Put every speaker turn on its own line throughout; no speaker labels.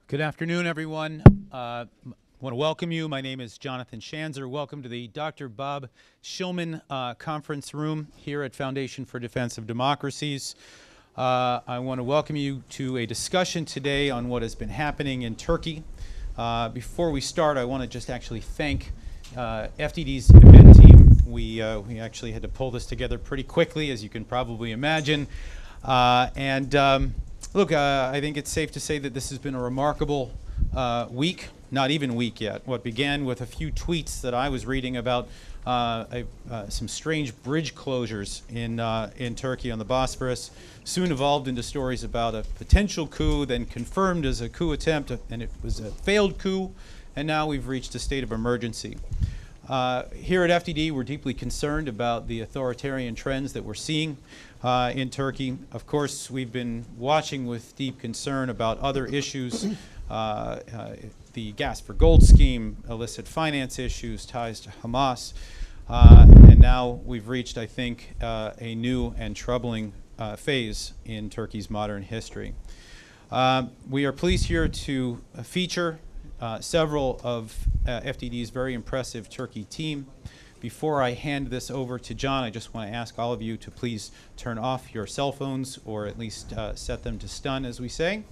Good afternoon, everyone. I want to welcome you. My name is Jonathan Schanzer. Welcome to the Dr. Bob Shillman conference room here at Foundation for Defense of Democracies. I want to welcome you to a discussion today on what has been happening in Turkey. Before we start, I want to just actually thank FDD's event team. We actually had to pull this together pretty quickly, as you can probably imagine. Look, I think it's safe to say that this has been a remarkable week, not even week yet. What began with a few tweets that I was reading about some strange bridge closures in Turkey on the Bosphorus soon evolved into stories about a potential coup, then confirmed as a coup attempt, and it was a failed coup, and now we've reached a state of emergency. Here at FDD, we're deeply concerned about the authoritarian trends that we're seeing in Turkey. Of course, we've been watching with deep concern about other issues, the gas for gold scheme, illicit finance issues, ties to Hamas, and now we've reached, I think, a new and troubling phase in Turkey's modern history. We are pleased here to feature several of FDD's very impressive Turkey team. Before I hand this over to John, I just want to ask all of you to please turn off your cell phones, or at least set them to stun, as we say.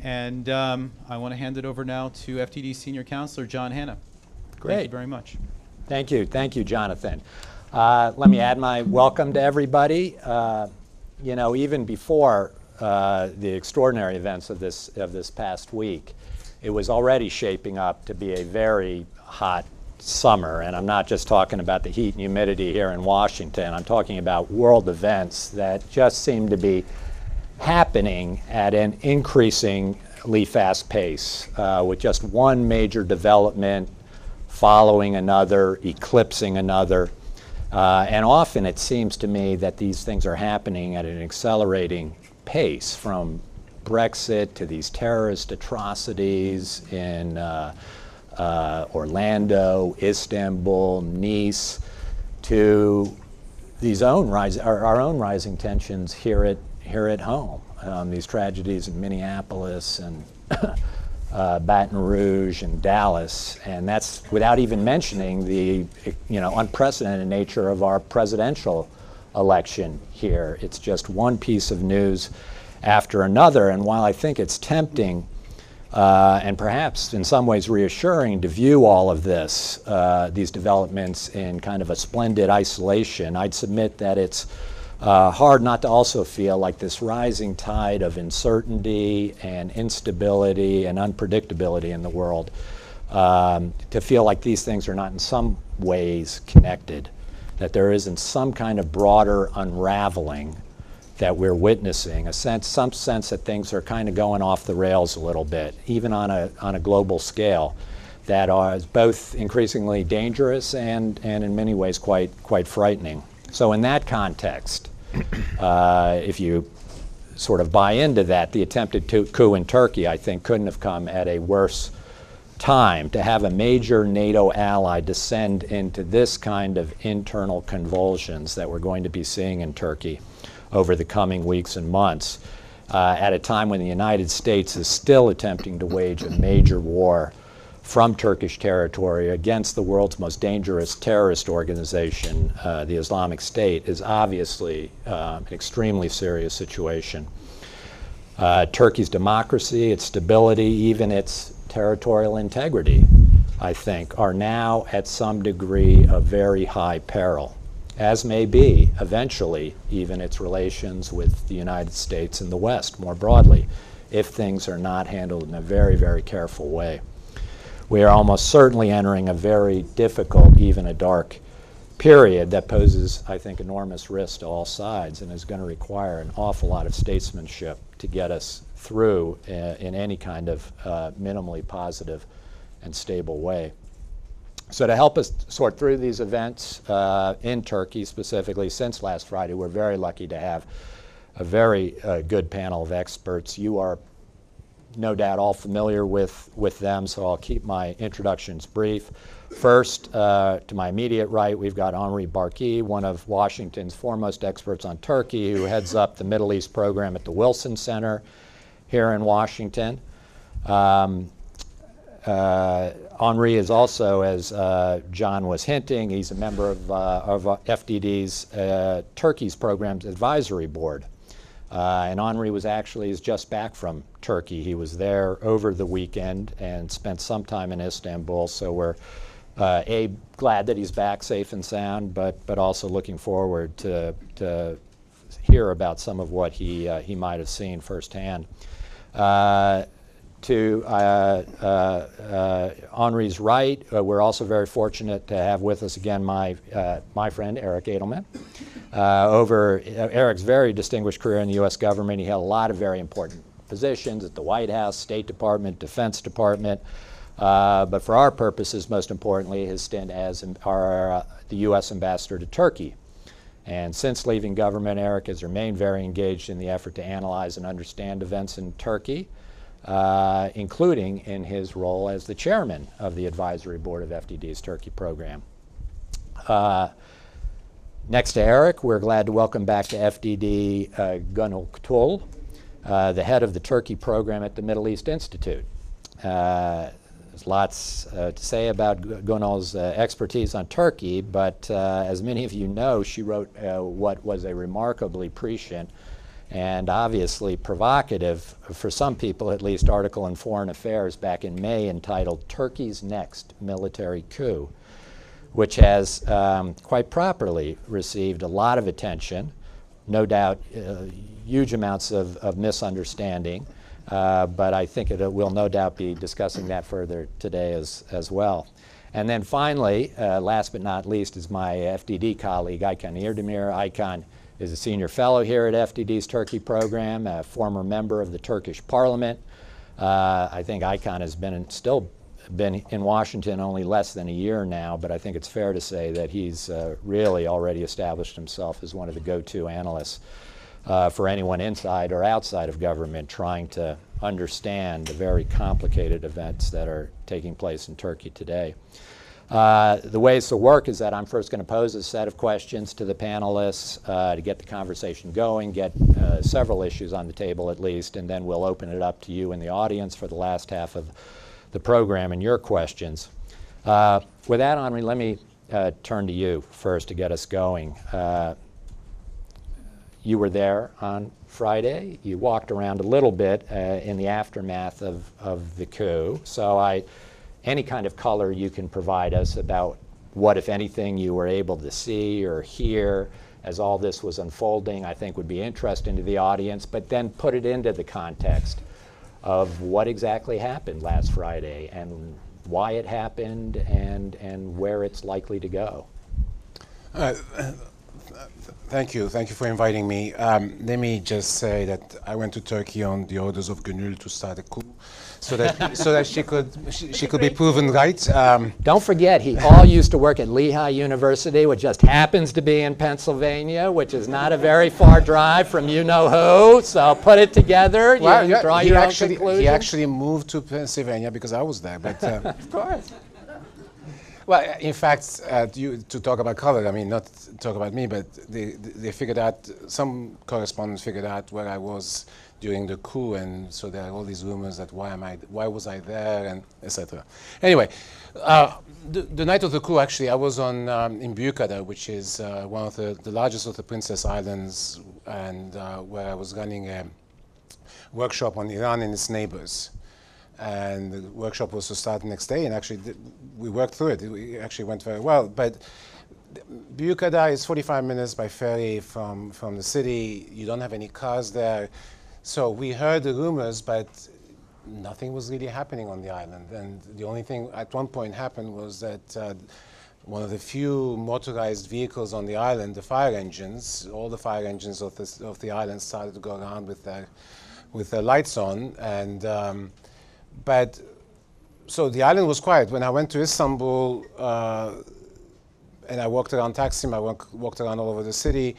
And I want to hand it over now to FDD Senior Counselor John Hanna.
Great.
Thank you very much.
Thank you, Jonathan. Let me add my welcome to everybody. You know, even before the extraordinary events of this past week, it was already shaping up to be a very hot summer, and I'm not just talking about the heat and humidity here in Washington. I'm talking about world events that just seem to be happening at an increasingly fast pace, with just one major development following another, eclipsing another. And often it seems to me that these things are happening at an accelerating pace, from Brexit to these terrorist atrocities in Orlando, Istanbul, Nice, to these our own rising tensions here at home. These tragedies in Minneapolis and Baton Rouge and Dallas, and that's without even mentioning the unprecedented nature of our presidential election here. It's just one piece of news after another, and while I think it's tempting and perhaps in some ways reassuring to view all of this, these developments in kind of a splendid isolation, I'd submit that it's hard not to also feel like this rising tide of uncertainty and instability and unpredictability in the world, to feel like these things are not in some ways connected, that there isn't some kind of broader unraveling that we're witnessing, some sense that things are kind of going off the rails a little bit, even on a global scale, that are both increasingly dangerous and in many ways quite frightening. So in that context, if you sort of buy into that, the attempted coup in Turkey, I think, couldn't have come at a worse time to have a major NATO ally descend into this kind of internal convulsions that we're going to be seeing in Turkey over the coming weeks and months, at a time when the United States is still attempting to wage a major war from Turkish territory against the world's most dangerous terrorist organization, the Islamic State, is obviously an extremely serious situation. Turkey's democracy, its stability, even its territorial integrity, I think, are now at some degree of very high peril, as may be, eventually, even its relations with the United States and the West more broadly, if things are not handled in a very, very careful way. We are almost certainly entering a very difficult, even a dark period that poses, I think, enormous risk to all sides and is going to require an awful lot of statesmanship to get us through in any kind of minimally positive and stable way. So to help us sort through these events in Turkey specifically, since last Friday, we're very lucky to have a very good panel of experts. You are no doubt all familiar with them, so I'll keep my introductions brief. First, to my immediate right, we've got Henri Barkey, one of Washington's foremost experts on Turkey, who heads up the Middle East program at the Wilson Center here in Washington. Henri is also, as John was hinting, he's a member of FDD's Turkey's Programs Advisory Board. And Henri is just back from Turkey. He was there over the weekend and spent some time in Istanbul, so we're glad that he's back safe and sound, but also looking forward to hear about some of what he might have seen firsthand. To Henri's right, we're also very fortunate to have with us again my friend Eric Edelman. Eric's very distinguished career in the U.S. government, he held a lot of very important positions at the White House, State Department, Defense Department, but for our purposes, most importantly, his stint as the U.S. ambassador to Turkey. And since leaving government, Eric has remained very engaged in the effort to analyze and understand events in Turkey, including in his role as the chairman of the advisory board of FDD's Turkey program. Next to Eric, we're glad to welcome back to FDD Gönül Tol, the head of the Turkey program at the Middle East Institute. There's lots to say about Gönül's expertise on Turkey, but as many of you know, she wrote what was a remarkably prescient and obviously provocative, for some people at least, article in Foreign Affairs back in May entitled "Turkey's Next Military Coup," which has quite properly received a lot of attention, no doubt huge amounts of misunderstanding, but I think we'll no doubt be discussing that further today as well. And then finally, last but not least, is my FDD colleague, Aykan Erdemir. Aykan is a senior fellow here at FDD's Turkey program, a former member of the Turkish parliament. I think Aykan has still been in Washington only less than a year now, but I think it's fair to say that he's really already established himself as one of the go-to analysts for anyone inside or outside of government trying to understand the very complicated events that are taking place in Turkey today. The way this will work is that I'm first going to pose a set of questions to the panelists to get the conversation going, get several issues on the table at least, and then we'll open it up to you in the audience for the last half of the program and your questions. With that, Henri, let me turn to you first to get us going. You were there on Friday. You walked around a little bit in the aftermath of the coup. So any kind of color you can provide us about what, if anything, you were able to see or hear as all this was unfolding, I think would be interesting to the audience, but then put it into the context of what exactly happened last Friday and why it happened and where it's likely to go.
Thank you for inviting me. Let me just say that I went to Turkey on the orders of Gönül to start a coup, so that she could be proven right.
Don't forget, he all used to work at Lehigh University, which just happens to be in Pennsylvania, which is not a very far drive from you-know-who. So put it together.
Well,
you draw your own conclusion.
He actually moved to Pennsylvania because I was there. But
of course.
Well, in fact, to talk about color, I mean, not talk about me, but they figured out, some correspondents figured out where I was during the coup, and so there are all these rumors that why was I there, and etc. Anyway, the night of the coup, actually, I was in Büyükada, which is one of the largest of the Princess Islands, and where I was running a workshop on Iran and its neighbors. And the workshop was to start the next day, and actually we worked through it. It actually went very well. But Büyükada is 45 minutes by ferry from the city. You don't have any cars there. So we heard the rumors, but nothing was really happening on the island. And the only thing at one point happened was that one of the few motorized vehicles on the island, the fire engines, all the fire engines of the island started to go around with their lights on. And but so the island was quiet. When I went to Istanbul and I walked around Taksim, I walked around all over the city.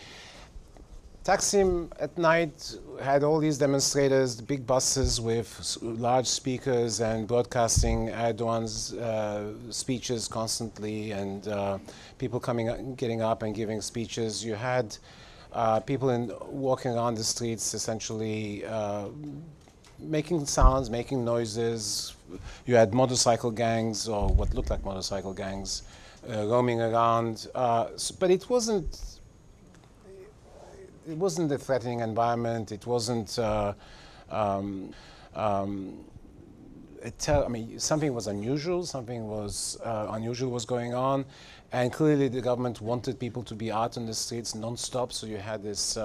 Taksim at night had all these demonstrators, big buses with large speakers and broadcasting Erdogan's speeches constantly, and people getting up and giving speeches. You had people walking around the streets essentially making sounds, making noises. You had motorcycle gangs, or what looked like motorcycle gangs, roaming around. But it wasn't a threatening environment. It wasn't. I mean, something was unusual. Something was unusual was going on, and clearly the government wanted people to be out on the streets non-stop. So you had this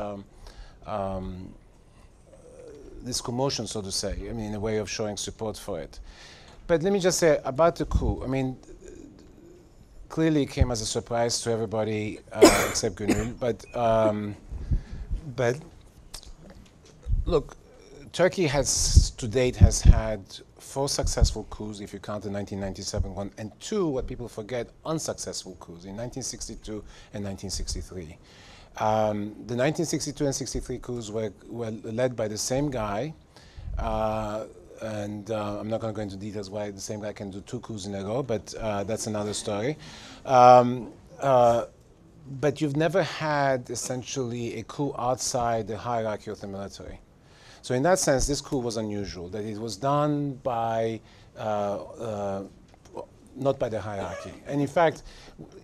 this commotion, so to say. I mean, in a way of showing support for it. But let me just say about the coup. I mean, clearly it came as a surprise to everybody except Gönül. But look, Turkey has to date has had 4 successful coups, if you count the 1997 one, and 2, what people forget, unsuccessful coups in 1962 and 1963. The 1962 and 63 coups were led by the same guy, and I'm not going to go into details why the same guy can do 2 coups in a row, but that's another story. But you've never had essentially a coup outside the hierarchy of the military. So in that sense, this coup was unusual, that it was done by, not by the hierarchy. And in fact,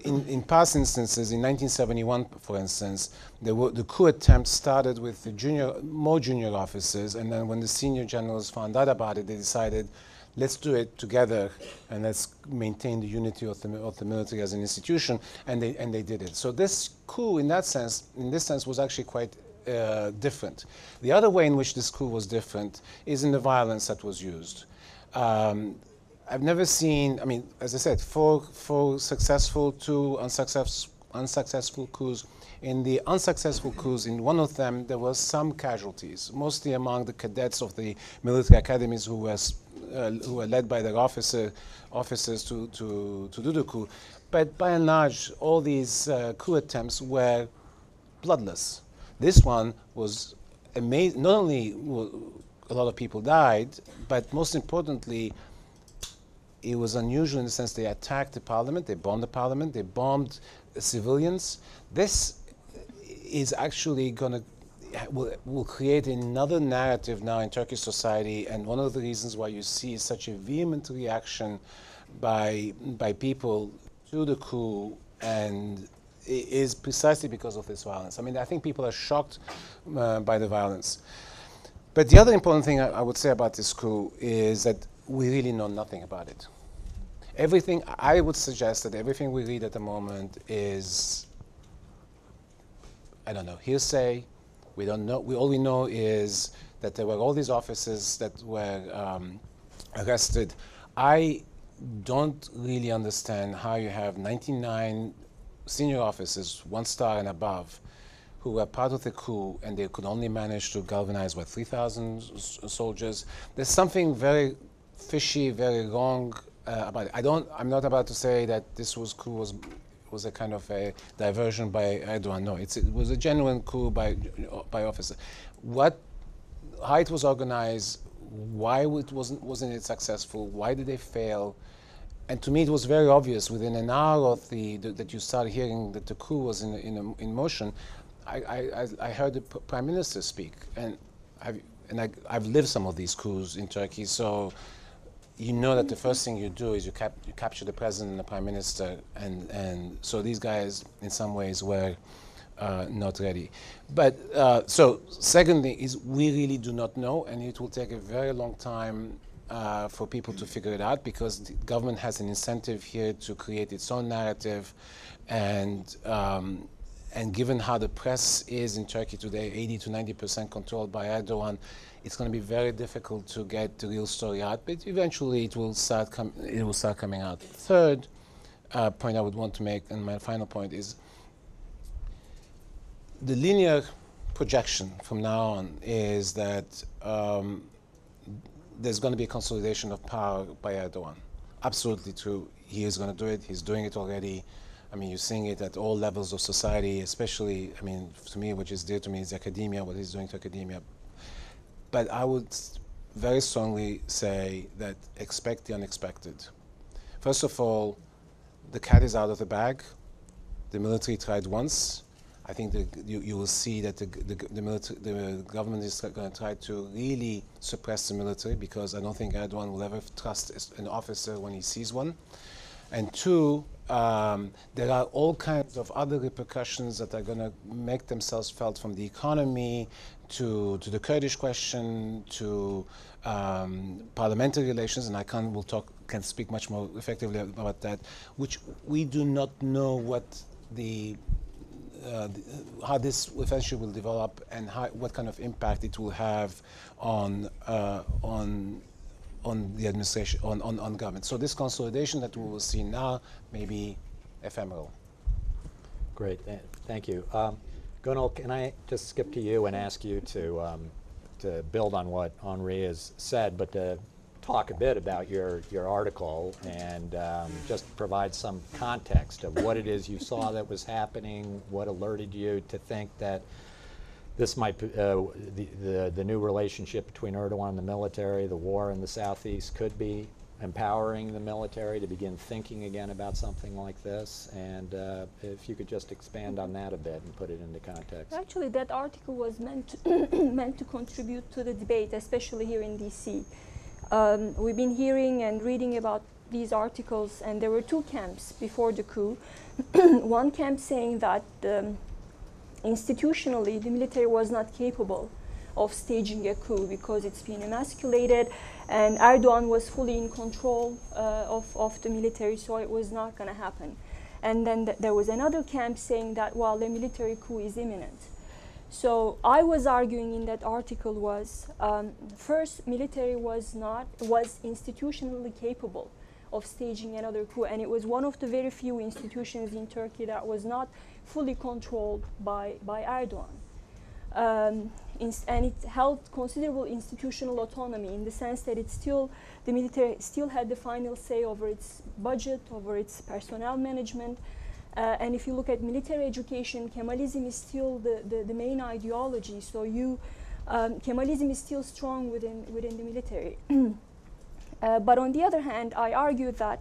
in past instances, in 1971, for instance, the coup attempt started with the more junior officers, and then when the senior generals found out about it, they decided, let's do it together, and let's maintain the unity of the military as an institution, and they did it. So this coup, in this sense, was actually quite different. The other way in which this coup was different is in the violence that was used. I've never seen, I mean, as I said, 4 successful, 2 unsuccessful coups. In the unsuccessful coups, in one of them, there was some casualties, mostly among the cadets of the military academies who were led by their officers to do the coup. But by and large, all these coup attempts were bloodless. This one was amazing. Not only a lot of people died, but most importantly, it was unusual in the sense they attacked the parliament, they bombed the parliament, they bombed civilians. This is actually will create another narrative now in Turkish society, and one of the reasons why you see such a vehement reaction by people to the coup, and it is precisely because of this violence. I mean, I think people are shocked by the violence. But the other important thing I would say about this coup is that we really know nothing about it. Everything, I would suggest that everything we read at the moment is, I don't know, hearsay. We don't know, all we know is that there were all these officers that were arrested. I don't really understand how you have 99 senior officers, 1 star and above, who were part of the coup, and they could only manage to galvanize, what, 3,000 soldiers. There's something very fishy, very wrong about it. I'm not about to say that this coup was a kind of a diversion by Erdogan. No, it was a genuine coup by officers. How it was organized, why it wasn't it successful, why did they fail? And to me, it was very obvious within an hour of that you started hearing that the coup was in motion. I heard the Prime Minister speak, and I've lived some of these coups in Turkey, so you know that the first thing you do is you capture the President and the Prime Minister, and so these guys, in some ways, were not ready. But so second thing is we really do not know, and it will take a very long time for people to figure it out, because the government has an incentive here to create its own narrative, and given how the press is in Turkey today, 80 to 90% controlled by Erdogan, it's going to be very difficult to get the real story out. But eventually, it will start coming out. Third point I would want to make, and my final point, is the linear projection from now on is that there's going to be a consolidation of power by Erdogan. Absolutely true. He is going to do it. He's doing it already. I mean, you're seeing it at all levels of society, especially, I mean, to me, which is dear to me, is academia, what he's doing to academia. But I would very strongly say that expect the unexpected. First of all, the cat is out of the bag. The military tried once. I think you will see that the government is going to try to really suppress the military, because I don't think Erdogan will ever trust an officer when he sees one. And two, there are all kinds of other repercussions that are going to make themselves felt, from the economy to the Kurdish question to parliamentary relations, and I can speak much more effectively about that, which we do not know what how this eventually will develop, and what kind of impact it will have on the administration, on government. So this consolidation that we will see now may be ephemeral.
Great, thank you. Gönül, can I just skip to you and ask you to build on what Henri has said, but to talk a bit about your article and just provide some context of what it is you saw that was happening, what alerted you to think that this might the new relationship between Erdogan and the military, the war in the southeast, could be empowering the military to begin thinking again about something like this. And if you could just expand on that a bit and put it into context.
Actually, that article was meant to contribute to the debate, especially here in DC. We've been hearing and reading about these articles, and there were two camps before the coup. One camp saying that institutionally the military was not capable of staging a coup because it's been emasculated, and Erdogan was fully in control of the military, so it was not going to happen. And then there was another camp saying that, well, the military coup is imminent. So I was arguing in that article was, first, military was institutionally capable of staging another coup, and it was one of the very few institutions in Turkey that was not fully controlled by Erdogan. And it held considerable institutional autonomy, in the sense that the military still had the final say over its budget, over its personnel management. And if you look at military education, Kemalism is still the main ideology. So Kemalism is still strong within the military. But on the other hand, I argue that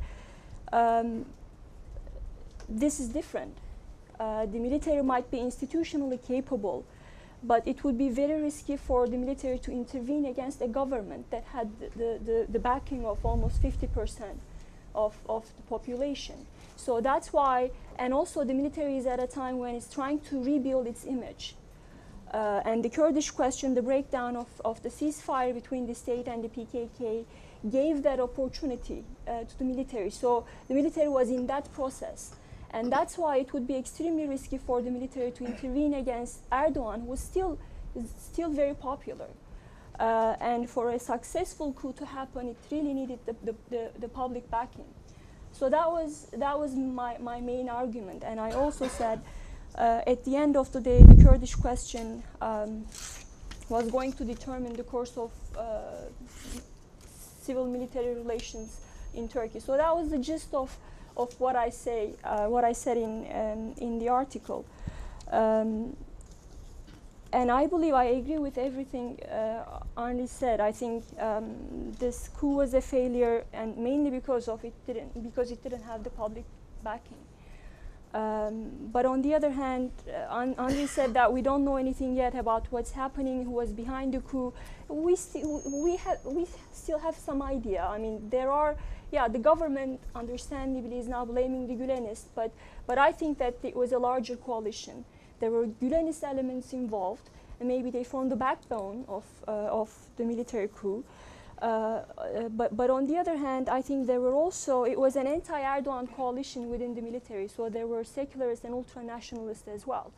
this is different. The military might be institutionally capable, but it would be very risky for the military to intervene against a government that had the backing of almost 50% of the population. So that's why, and also the military is at a time when it's trying to rebuild its image. And the Kurdish question, the breakdown of the ceasefire between the state and the PKK, gave that opportunity to the military. So the military was in that process. And that's why it would be extremely risky for the military to intervene against Erdogan, who is still very popular. And for a successful coup to happen, it really needed the public backing. So that was my main argument. And I also said, at the end of the day, the Kurdish question was going to determine the course of civil-military relations in Turkey. So that was the gist of what I said in the article. And I believe I agree with everything Henri said. I think this coup was a failure, and mainly because it didn't have the public backing. But on the other hand, Henri said that we don't know anything yet about what's happening, who was behind the coup. We still have some idea. I mean, the government understandably is now blaming the Gülenists, but I think that it was a larger coalition. There were Gülenist elements involved, and maybe they formed the backbone of the military coup. But on the other hand, I think it was an anti-Erdogan coalition within the military, so there were secularists and ultra-nationalists as well.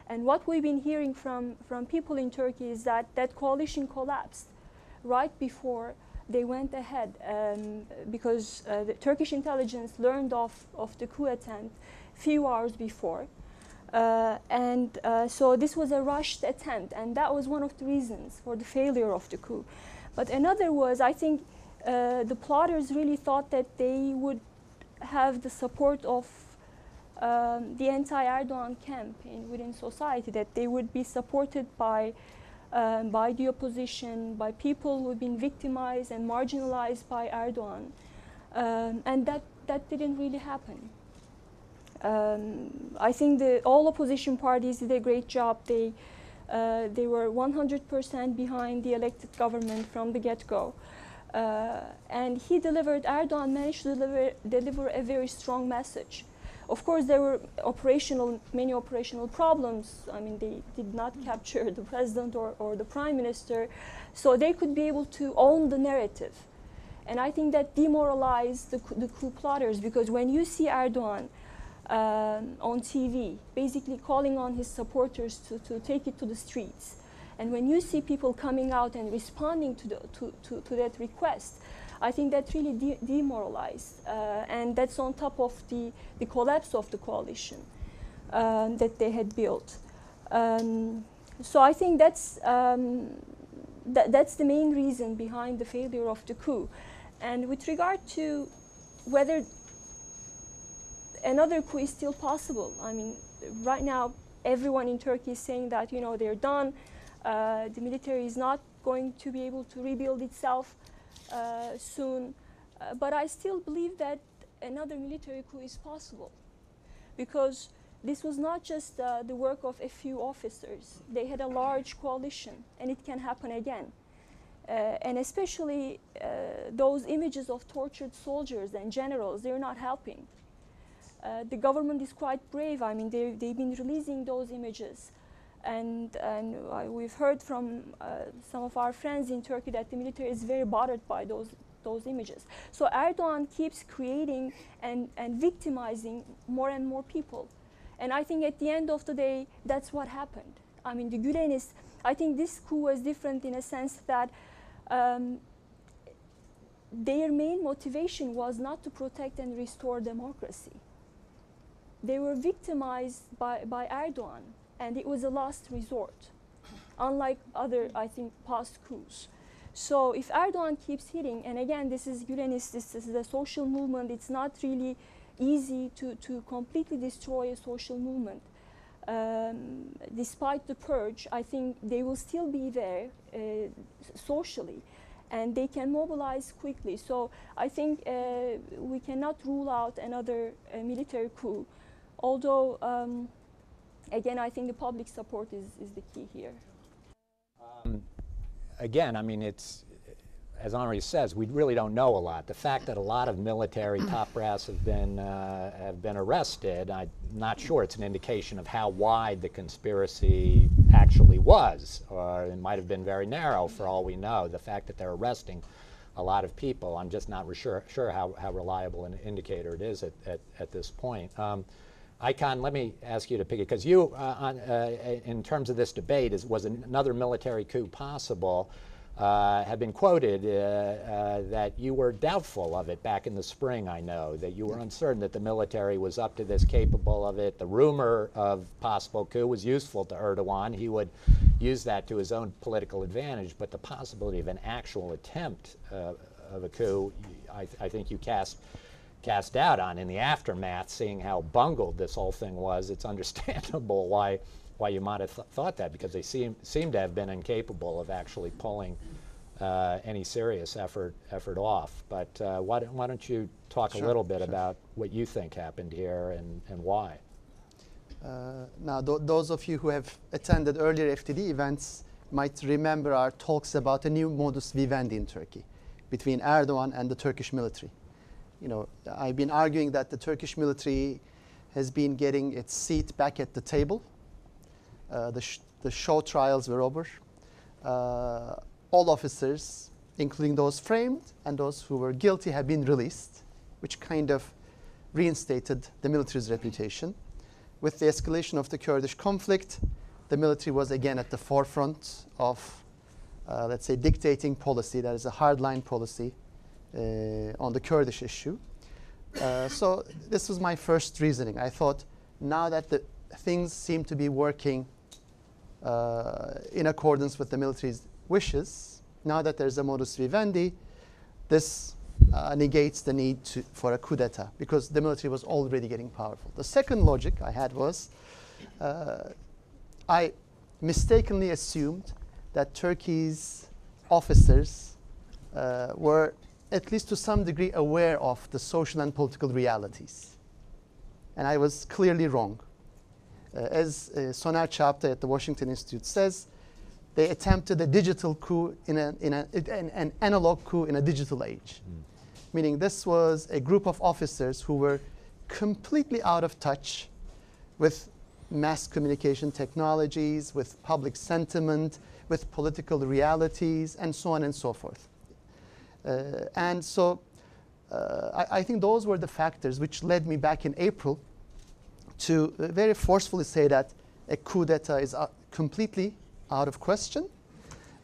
And what we've been hearing from people in Turkey is that coalition collapsed right before they went ahead, because the Turkish intelligence learned of the coup attempt a few hours before. So this was a rushed attempt, and that was one of the reasons for the failure of the coup. But another was, I think, the plotters really thought that they would have the support of the anti-Erdogan camp within society, that they would be supported by the opposition, by people who have been victimized and marginalized by Erdogan. And that didn't really happen. I think all opposition parties did a great job. They were 100% behind the elected government from the get-go. And Erdogan managed to deliver a very strong message. Of course, there were many operational problems. I mean, they did not capture the president or the prime minister, so they could be able to own the narrative. And I think that demoralized the coup plotters, because when you see Erdogan on TV, basically calling on his supporters to take it to the streets, and when you see people coming out and responding to that request, I think that really demoralized, and that's on top of the collapse of the coalition that they had built. So I think that's the main reason behind the failure of the coup. And with regard to whether another coup is still possible, I mean, right now everyone in Turkey is saying that, you know, they're done. The military is not going to be able to rebuild itself soon. But I still believe that another military coup is possible, because this was not just the work of a few officers. They had a large coalition, and it can happen again. And especially those images of tortured soldiers and generals, they're not helping. The government is quite brave. I mean, they've been releasing those images. And we've heard from some of our friends in Turkey that the military is very bothered by those images. So Erdogan keeps creating and victimizing more and more people. And I think at the end of the day, that's what happened. I mean, the Gülenists, I think this coup was different in a sense that their main motivation was not to protect and restore democracy. They were victimized by Erdogan, and it was a last resort, unlike other, I think, past coups. So if Erdogan keeps hitting, and again, this is Gülenist, this is a social movement, it's not really easy to completely destroy a social movement. Despite the purge, I think they will still be there socially, and they can mobilize quickly. So I think we cannot rule out another military coup, although again, I think the public support is the key here.
Again, I mean, it's, as Henri says, we really don't know a lot. The fact that a lot of military top brass have been arrested, I'm not sure it's an indication of how wide the conspiracy actually was, or it might have been very narrow for all we know. The fact that they're arresting a lot of people, I'm just not sure how reliable an indicator it is at this point. Aykan, let me ask you to pick it, because you, in terms of this debate, was another military coup possible? Have been quoted that you were doubtful of it back in the spring, I know, that you were uncertain that the military was up to this, capable of it. The rumor of possible coup was useful to Erdogan. He would use that to his own political advantage, but the possibility of an actual attempt of a coup, I think you cast doubt on in the aftermath, seeing how bungled this whole thing was. It's understandable why you might have thought that, because they seem to have been incapable of actually pulling any serious effort off. But why don't you talk a little bit about what you think happened here and why?
Now, those of you who have attended earlier FTD events might remember our talks about a new modus vivendi in Turkey between Erdogan and the Turkish military. You know, I've been arguing that the Turkish military has been getting its seat back at the table. The show trials were over. All officers, including those framed and those who were guilty, have been released, which kind of reinstated the military's reputation. With the escalation of the Kurdish conflict, the military was again at the forefront of, let's say, dictating policy. That is a hardline policy on the Kurdish issue. So this was my first reasoning. I thought, now that the things seem to be working in accordance with the military's wishes, now that there's a modus vivendi, this negates the need for a coup d'etat, because the military was already getting powerful. The second logic I had was, I mistakenly assumed that Turkey's officers were at least to some degree aware of the social and political realities. and I was clearly wrong. As Soner Çağatay at the Washington Institute says, they attempted a digital coup an analog coup in a digital age. Meaning this was a group of officers who were completely out of touch with mass communication technologies, with public sentiment, with political realities, and so on and so forth. And so I think those were the factors which led me back in April to very forcefully say that a coup d'etat is completely out of question,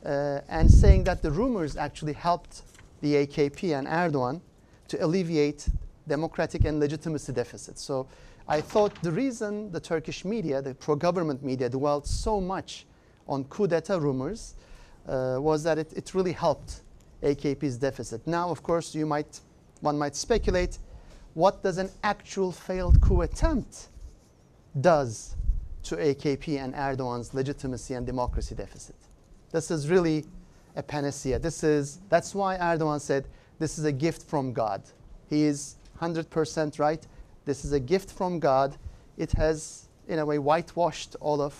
and saying that the rumors actually helped the AKP and Erdogan to alleviate democratic and legitimacy deficits. So I thought the reason the Turkish media, the pro-government media, dwelled so much on coup d'etat rumors was that it really helped AKP's deficit. Now, of course, one might speculate, what does an actual failed coup attempt does to AKP and Erdogan's legitimacy and democracy deficit? This is really a panacea. That's why Erdogan said, this is a gift from God. He is 100% right. This is a gift from God. It has, in a way, whitewashed all of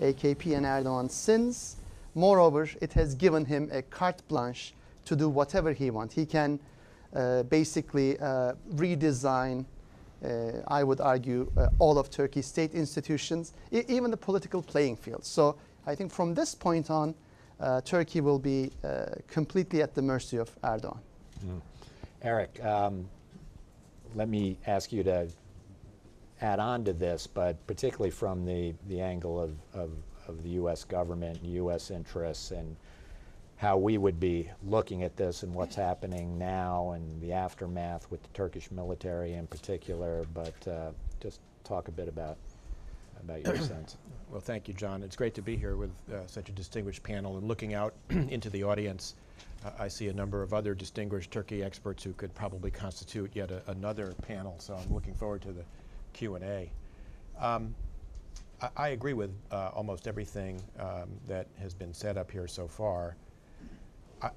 AKP and Erdogan's sins. Moreover, it has given him a carte blanche to do whatever he wants. He can basically redesign, I would argue, all of Turkey's state institutions, even the political playing field. So I think from this point on, Turkey will be completely at the mercy of Erdogan.
Eric, let me ask you to add on to this, but particularly from the angle of the U.S. government and U.S. interests, and how we would be looking at this and what's happening now and the aftermath with the Turkish military in particular, but just talk a bit about your sense.
Well, thank you, John. It's great to be here with such a distinguished panel, and looking out into the audience, I see a number of other distinguished Turkey experts who could probably constitute yet another panel, so I'm looking forward to the Q&A. I agree with almost everything that has been said up here so far.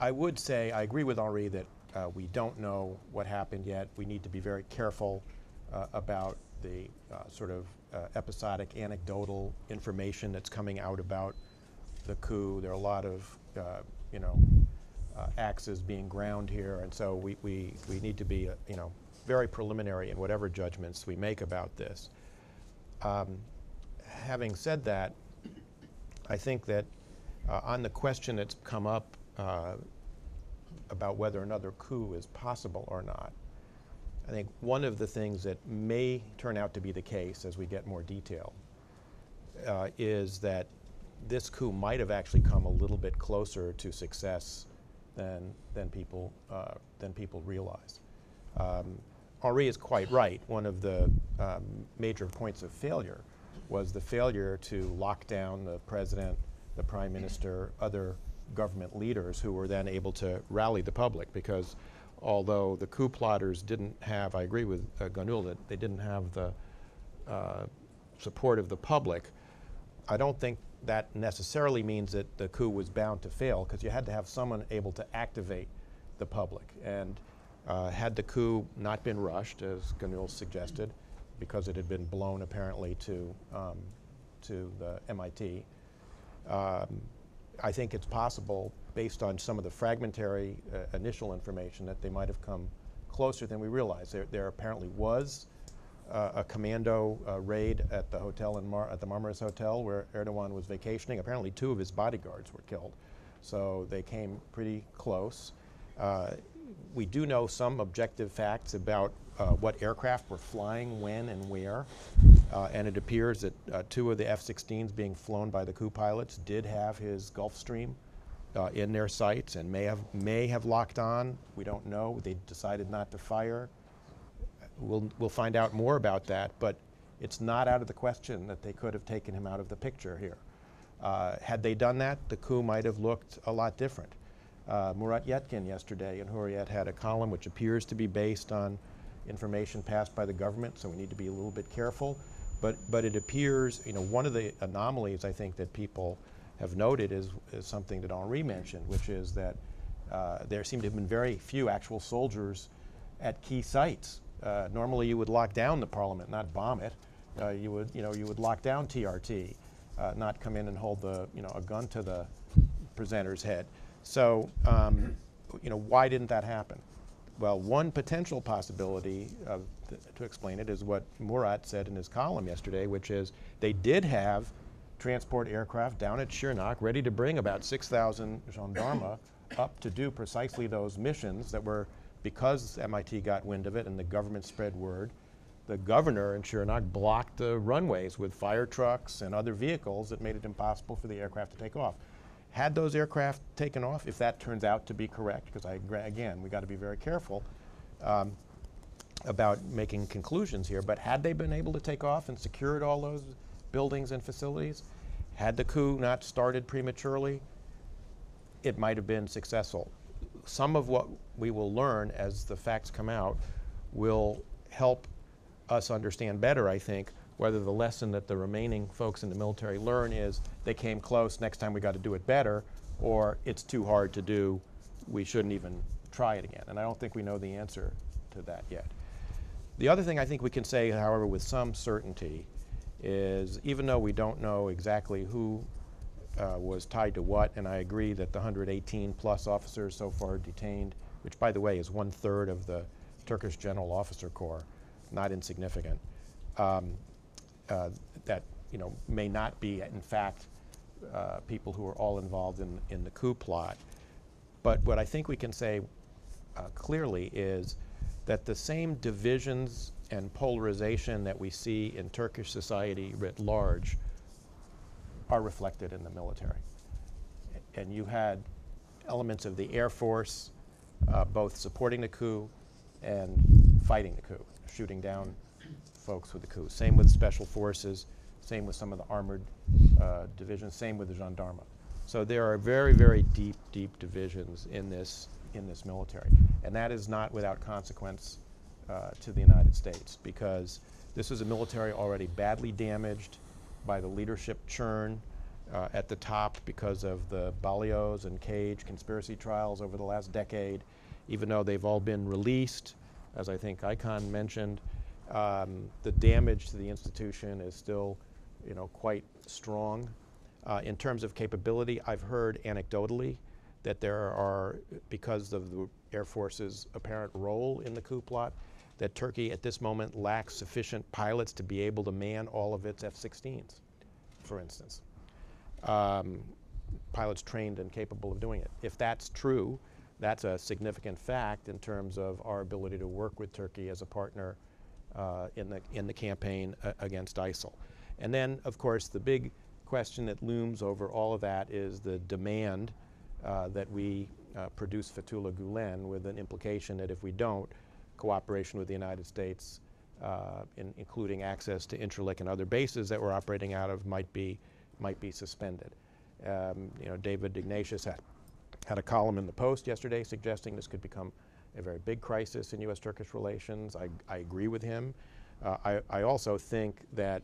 I would say I agree with Henri that we don't know what happened yet. We need to be very careful about the sort of episodic, anecdotal information that's coming out about the coup. There are a lot of, axes being ground here, and so we need to be, very preliminary in whatever judgments we make about this. Having said that, I think that on the question that's come up about whether another coup is possible or not, I think one of the things that may turn out to be the case as we get more detail is that this coup might have actually come a little bit closer to success than people realize. Henri is quite right. One of the major points of failure was the failure to lock down the president, the prime minister, other government leaders who were then able to rally the public, because although the coup plotters didn't have, I agree with Gönül, that they didn't have the support of the public, I don't think that necessarily means that the coup was bound to fail, because you had to have someone able to activate the public. And had the coup not been rushed, as Gönül suggested, because it had been blown apparently to the MIT, I think it's possible, based on some of the fragmentary initial information, that they might have come closer than we realized. There apparently was a commando raid at the hotel at the Marmaris Hotel where Erdogan was vacationing. Apparently 2 of his bodyguards were killed, so they came pretty close. We do know some objective facts about what aircraft were flying when and where, and it appears that 2 of the F-16s being flown by the coup pilots did have his Gulfstream in their sights and may have locked on. We don't know. They decided not to fire. We'll find out more about that, but it's not out of the question that they could have taken him out of the picture here. Had they done that, the coup might have looked a lot different. Murat Yetkin yesterday in Hurriyet had a column which appears to be based on information passed by the government, so we need to be a little bit careful. But it appears, one of the anomalies I think that people have noted is something that Henri mentioned, which is that there seem to have been very few actual soldiers at key sites Normally you would lock down the parliament, not bomb it. You would lock down TRT, not come in and hold a gun to the presenter's head. So, why didn't that happen? Well, one potential possibility to explain it is what Murat said in his column yesterday, which is they did have transport aircraft down at Şırnak ready to bring about 6,000 gendarmes up to do precisely those missions that were, because MIT got wind of it and the government spread word, the governor in Şırnak blocked the runways with fire trucks and other vehicles that made it impossible for the aircraft to take off. Had those aircraft taken off, if that turns out to be correct, because again, we got to be very careful about making conclusions here, but had they been able to take off and secured all those buildings and facilities, had the coup not started prematurely, it might have been successful. Some of what we will learn as the facts come out will help us understand better, I think, whether the lesson that the remaining folks in the military learn is they came close, next time we got to do it better, or it's too hard to do, we shouldn't even try it again. And I don't think we know the answer to that yet. The other thing I think we can say, however, with some certainty is, even though we don't know exactly who was tied to what, and I agree that the 118 plus officers so far detained, which by the way is 1/3 of the Turkish General Officer Corps, not insignificant, that may not be in fact people who are all involved in the coup plot. But what I think we can say clearly is that the same divisions and polarization that we see in Turkish society writ large are reflected in the military. And you had elements of the Air Force both supporting the coup and fighting the coup, shooting down folks with the coup. Same with Special Forces, same with some of the armored divisions, same with the gendarme. So there are very, very deep, deep divisions in this military. And that is not without consequence to the United States, because this is a military already badly damaged by the leadership churn at the top because of the Balyoz and Cage conspiracy trials over the last decade. Even though they've all been released, as I think Aykan mentioned, the damage to the institution is still, quite strong. In terms of capability, I've heard anecdotally that there are, because of the Air Force's apparent role in the coup plot, that Turkey at this moment lacks sufficient pilots to be able to man all of its F-16s, for instance. Pilots trained and capable of doing it. If that's true, that's a significant fact in terms of our ability to work with Turkey as a partner in the campaign against ISIL. And then, of course, the big question that looms over all of that is the demand that we produce Fethullah Gülen, with an implication that if we don't, cooperation with the United States, including access to Incirlik and other bases that we're operating out of, might be suspended. David Ignatius had a column in the Post yesterday suggesting this could become a very big crisis in U.S.-Turkish relations. I agree with him. I also think that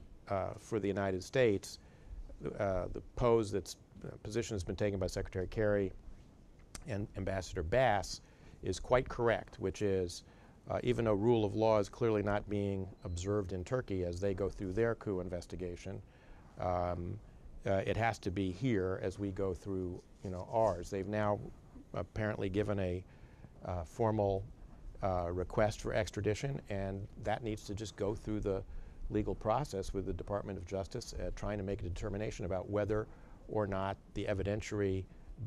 for the United States, the position that's been taken by Secretary Kerry and Ambassador Bass is quite correct, which is even though rule of law is clearly not being observed in Turkey as they go through their coup investigation, it has to be here as we go through ours. They've now apparently given a formal request for extradition, and that needs to just go through the legal process with the Department of Justice, trying to make a determination about whether or not the evidentiary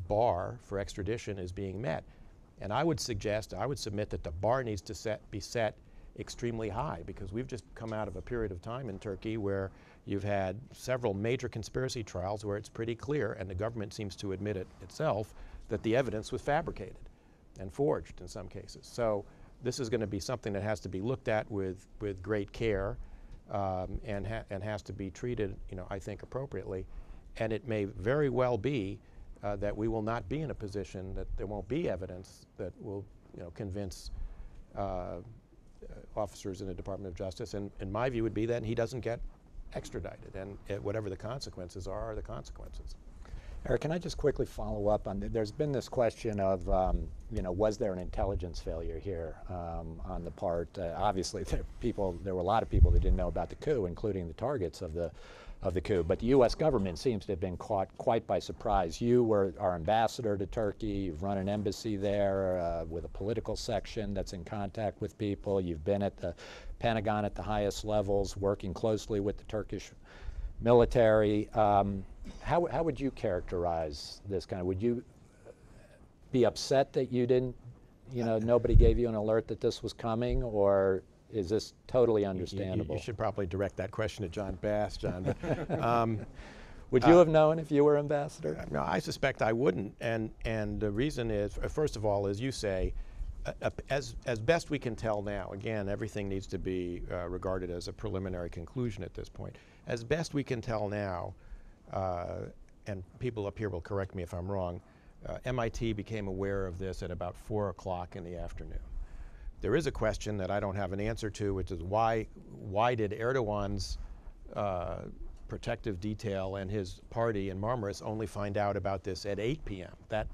bar for extradition is being met. And I would submit that the bar needs to be set extremely high, because we've just come out of a period of time in Turkey where you've had several major conspiracy trials where it's pretty clear, and the government seems to admit it itself, that the evidence was fabricated and forged in some cases. So this is going to be something that has to be looked at with great care, and has to be treated, I think, appropriately. And it may very well be that we will not be in a position that there won't be evidence that will, convince officers in the Department of Justice. And my view would be that he doesn't get extradited, and whatever the consequences are the consequences.
Eric, can I just quickly follow up on, there's been this question of, was there an intelligence failure here on the part, obviously there were a lot of people that didn't know about the coup, including the targets of the coup, but the U.S. government seems to have been caught quite by surprise. You were our ambassador to Turkey, you've run an embassy there with a political section that's in contact with people, you've been at the Pentagon at the highest levels, working closely with the Turkish military. How would you characterize this kind of, would you be upset that you didn't, nobody gave you an alert that this was coming, or is this totally understandable?
You should probably direct that question to John Bass, John.
Would you have known if you were ambassador?
No, I suspect I wouldn't, and the reason is, first of all, as you say, as best we can tell now, again, everything needs to be regarded as a preliminary conclusion at this point. As best we can tell now, and people up here will correct me if I'm wrong, MIT became aware of this at about 4 o'clock in the afternoon. There is a question that I don't have an answer to, which is why did Erdogan's protective detail and his party in Marmaris only find out about this at 8 p.m.? That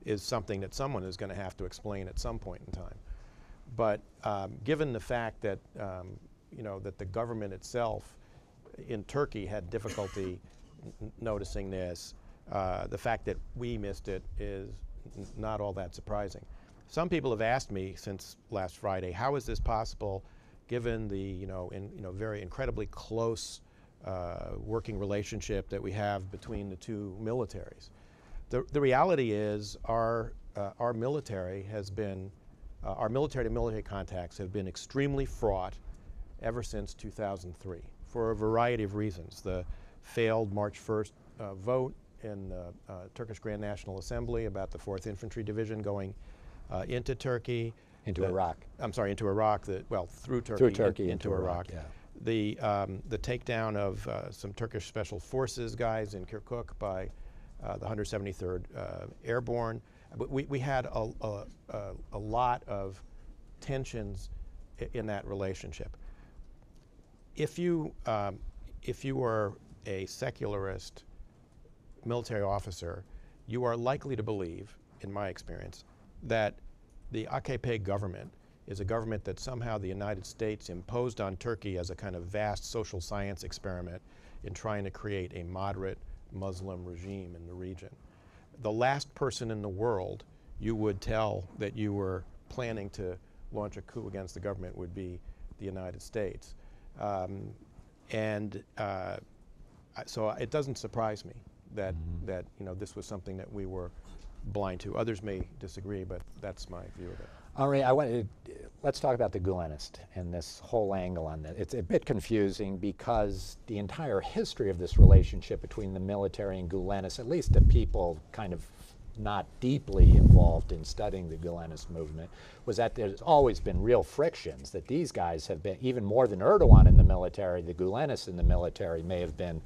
is something that someone is going to have to explain at some point in time. But given the fact that that the government itself in Turkey had difficulty noticing this, the fact that we missed it is not all that surprising. Some people have asked me since last Friday, how is this possible, given the very incredibly close working relationship that we have between the two militaries? The reality is our military has been, our military-to-military contacts have been extremely fraught ever since 2003 for a variety of reasons. The failed March 1st vote in the Turkish Grand National Assembly about the 4th Infantry Division going into Turkey.
Into Iraq.
I'm sorry, into Iraq, through Turkey.
Through Turkey into Iraq, yeah.
The takedown of some Turkish Special Forces guys in Kirkuk by the 173rd Airborne. But we had a lot of tensions in that relationship. If you are a secularist military officer, you are likely to believe, in my experience, that the AKP government is a government that somehow the United States imposed on Turkey as a kind of vast social science experiment in trying to create a moderate Muslim regime in the region. The last person in the world you would tell that you were planning to launch a coup against the government would be the United States. So it doesn't surprise me that this was something that we were blind to. Others may disagree, but that's my view of it.
Henri, let's talk about the Gülenist and this whole angle on that. It's a bit confusing because the entire history of this relationship between the military and Gülenist, at least the people kind of not deeply involved in studying the Gülenist movement, was that there's always been real frictions, that these guys have been, even more than Erdogan in the military, the Gülenists in the military may have been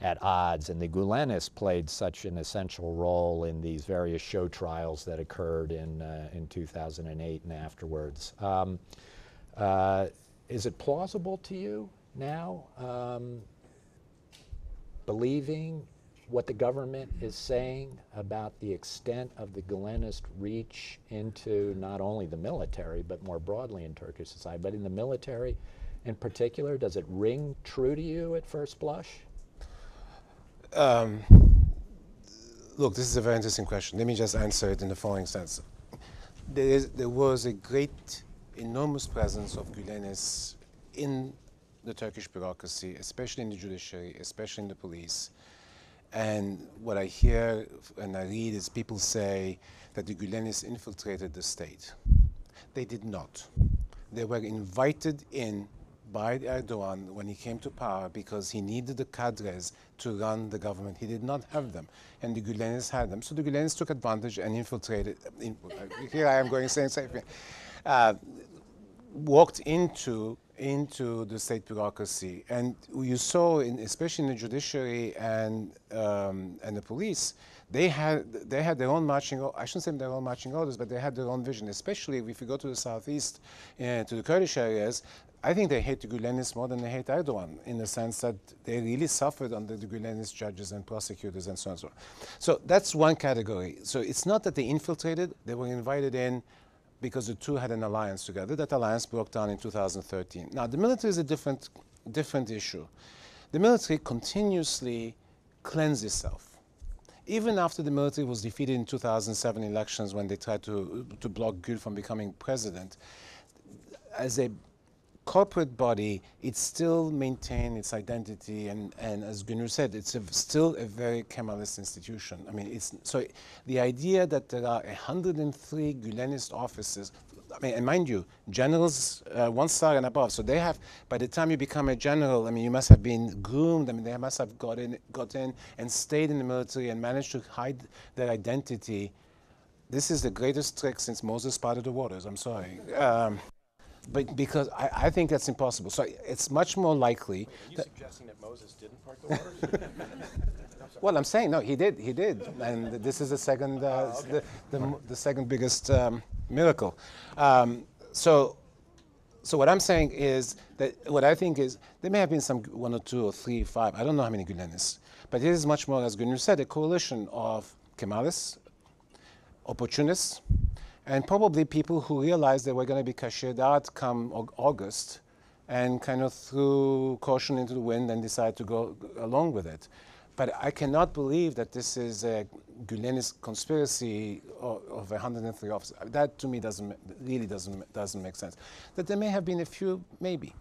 at odds, and the Gülenists played such an essential role in these various show trials that occurred in 2008 and afterwards. Is it plausible to you now, believing what the government is saying about the extent of the Gülenist reach into not only the military, but more broadly in Turkish society, but in the military in particular? Does it ring true to you at first blush?
Look, this is a very interesting question. Let me just answer it in the following sense. There was a great, enormous presence of Gülenists in the Turkish bureaucracy, especially in the judiciary, especially in the police. And what I hear and I read is people say that the Gülenists infiltrated the state. They did not. They were invited in by Erdogan when he came to power because he needed the cadres to run the government. He did not have them, and the Gülenists had them. So the Gülenists took advantage and infiltrated. Here I am going saying something. Walked into the state bureaucracy, and you saw, especially in the judiciary and the police, they had their own marching. I shouldn't say their own marching orders, but they had their own vision. Especially if you go to the southeast, to the Kurdish areas, I think they hate the Gülenists more than they hate Erdogan, in the sense that they really suffered under the Gülenist judges and prosecutors and so on and so on. So that's one category. So it's not that they infiltrated, they were invited in because the two had an alliance together. That alliance broke down in 2013. Now, the military is a different issue. The military continuously cleansed itself. Even after the military was defeated in 2007 elections when they tried to block Gül from becoming president, as a corporate body, it still maintained its identity, and as Gönül said, it's still a very Kemalist institution. I mean, so the idea that there are 103 Gülenist officers, I mean, and mind you, generals 1 star and above, so they have, by the time you become a general, I mean, you must have been groomed, I mean, they must have got in and stayed in the military and managed to hide their identity. This is the greatest trick since Moses parted the waters, I'm sorry. But because I think that's impossible. So it's much more likely.
Are you suggesting that Moses didn't part the waters?
Well, I'm saying, no, he did. And this is the second,
okay.
the second biggest miracle. So what I'm saying is that what I think is there may have been some 1 or 2 or 3, 5, I don't know how many Gülenists, but it is much more, as Gönül said, a coalition of Kemalists, opportunists, and probably people who realized they were going to be cashiered out come August and kind of threw caution into the wind and decided to go along with it. But I cannot believe that this is a Gülenist conspiracy of 103 officers. That to me really doesn't make sense. That there may have been a few, maybe.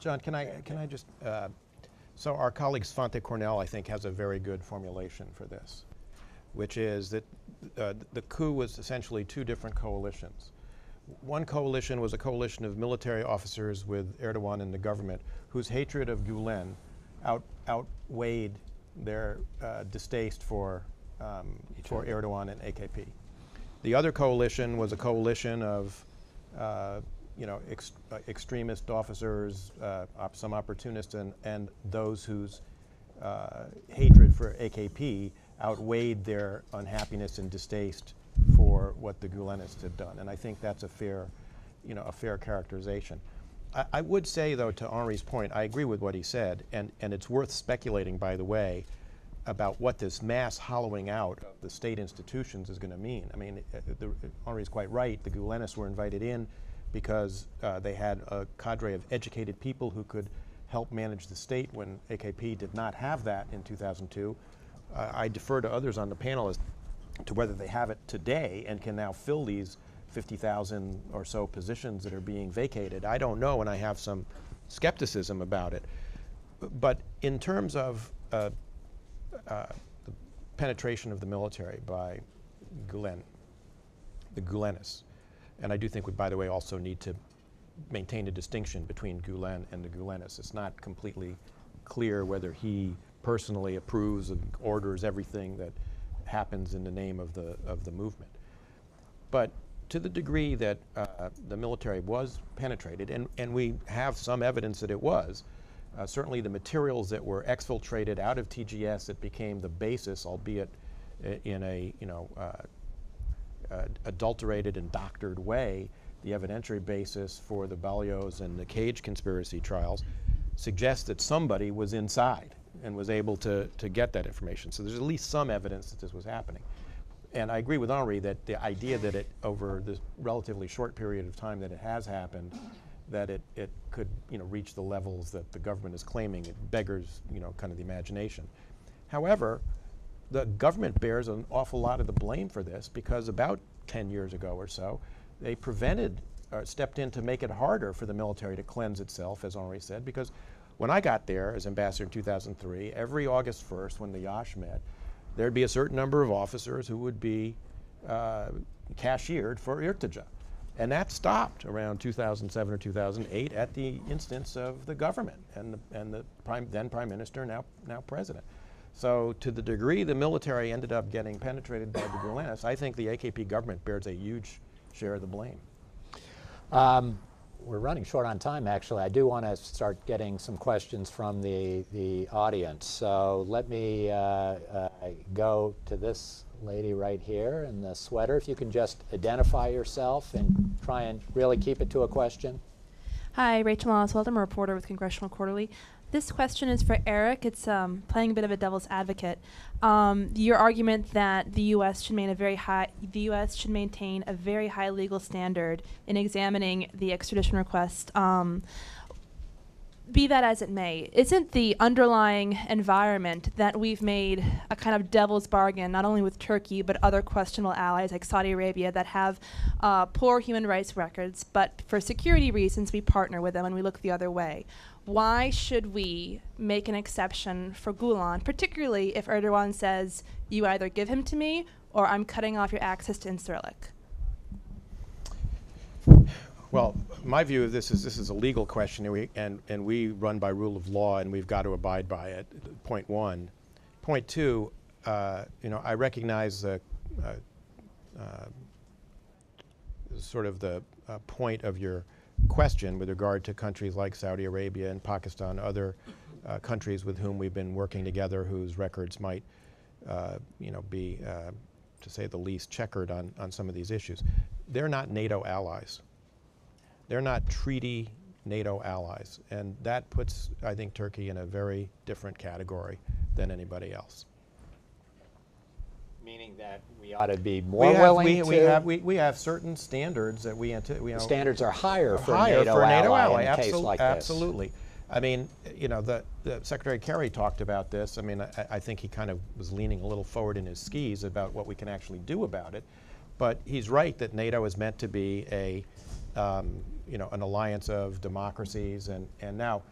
John, can I just, so our colleague Svante Cornell, I think, has a very good formulation for this, which is that the coup was essentially 2 different coalitions. One coalition was a coalition of military officers with Erdogan and the government whose hatred of Gülen outweighed their distaste for Erdogan and AKP. The other coalition was a coalition of extremist officers, some opportunists, and those whose hatred for AKP outweighed their unhappiness and distaste for what the Gülenists had done. And I think that's a fair characterization. I would say, though, to Henri's point, I agree with what he said, and it's worth speculating, by the way, about what this mass hollowing out of the state institutions is going to mean. I mean, Henri's quite right. The Gülenists were invited in because they had a cadre of educated people who could help manage the state when AKP did not have that in 2002. I defer to others on the panel as to whether they have it today and can now fill these 50,000 or so positions that are being vacated. I don't know, and I have some skepticism about it. But in terms of the penetration of the military by Gülen, the Gülenists, and I do think we, by the way, also need to maintain a distinction between Gülen and the Gülenists. It's not completely clear whether he personally approves and orders everything that happens in the name of the movement. But to the degree that the military was penetrated, and we have some evidence that it was, certainly the materials that were exfiltrated out of TGS that became the basis, albeit in a adulterated and doctored way, the evidentiary basis for the Ballios and the Cage conspiracy trials suggests that somebody was inside and was able to get that information. So there's at least some evidence that this was happening. And I agree with Henri that the idea that it, over this relatively short period of time that it has happened, that it could reach the levels that the government is claiming, it beggars kind of the imagination. However, the government bears an awful lot of the blame for this, because about 10 years ago or so, they stepped in to make it harder for the military to cleanse itself, as Henri said, because when I got there as ambassador in 2003, every August 1st when the Yash met, there'd be a certain number of officers who would be cashiered for irtica. And that stopped around 2007 or 2008 at the instance of the government and the then Prime Minister, now President. So to the degree the military ended up getting penetrated by the Gülenists, I think the AKP government bears a huge share of the blame.
We're running short on time, actually. I do want to start getting some questions from the audience. So let me go to this lady right here in the sweater. If you can just identify yourself and try and really keep it to a question.
Hi, Rachel Oswald. I'm a reporter with Congressional Quarterly. This question is for Eric. It's playing a bit of a devil's advocate. Your argument that the U.S. should maintain a very high legal standard in examining the extradition request. Be that as it may, isn't the underlying environment that we've made a kind of devil's bargain, not only with Turkey, but other questionable allies like Saudi Arabia that have poor human rights records, but for security reasons we partner with them and we look the other way? Why should we make an exception for Gulen, particularly if Erdogan says, you either give him to me or I'm cutting off your access to Incirlik?
Well, my view of this is a legal question, and we run by rule of law, and we've got to abide by it. Point one. Point two. I recognize the sort of the point of your question with regard to countries like Saudi Arabia and Pakistan, other countries with whom we've been working together, whose records might, be, to say the least, checkered on some of these issues. They're not NATO allies. They're not treaty NATO allies, and that puts, I think, Turkey in a very different category than anybody else.
Meaning that we ought to be more willing to...
We have certain standards that we
standards are higher for a NATO ally in a case like this.
Absolutely. I mean, the Secretary Kerry talked about this. I mean, I think he kind of was leaning a little forward in his skis about what we can actually do about it. But he's right that NATO is meant to be an alliance of democracies, and now,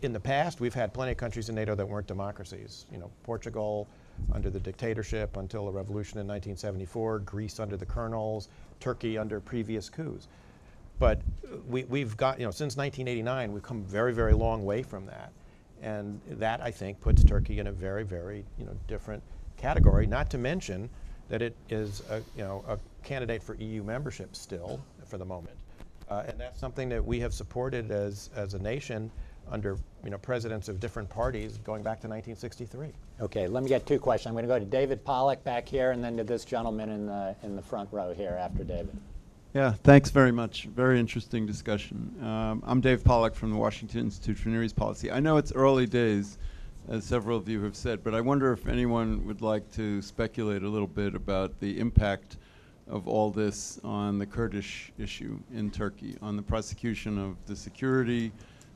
in the past, we've had plenty of countries in NATO that weren't democracies. Portugal under the dictatorship until the revolution in 1974, Greece under the colonels, Turkey under previous coups. But we've got, since 1989, we've come very, very long way from that, and that I think puts Turkey in a very, very different category. Not to mention that it is a candidate for EU membership still for the moment. And that's something that we have supported as a nation under presidents of different parties going back to 1963.
Okay, let me get two questions. I'm going to go to David Pollack back here, and then to this gentleman in the front row here after David.
Yeah, thanks very much. Very interesting discussion. I'm Dave Pollack from the Washington Institute for Near East Policy. I know it's early days, as several of you have said, but I wonder if anyone would like to speculate a little bit about the impact of all this on the Kurdish issue in Turkey, on the prosecution of the security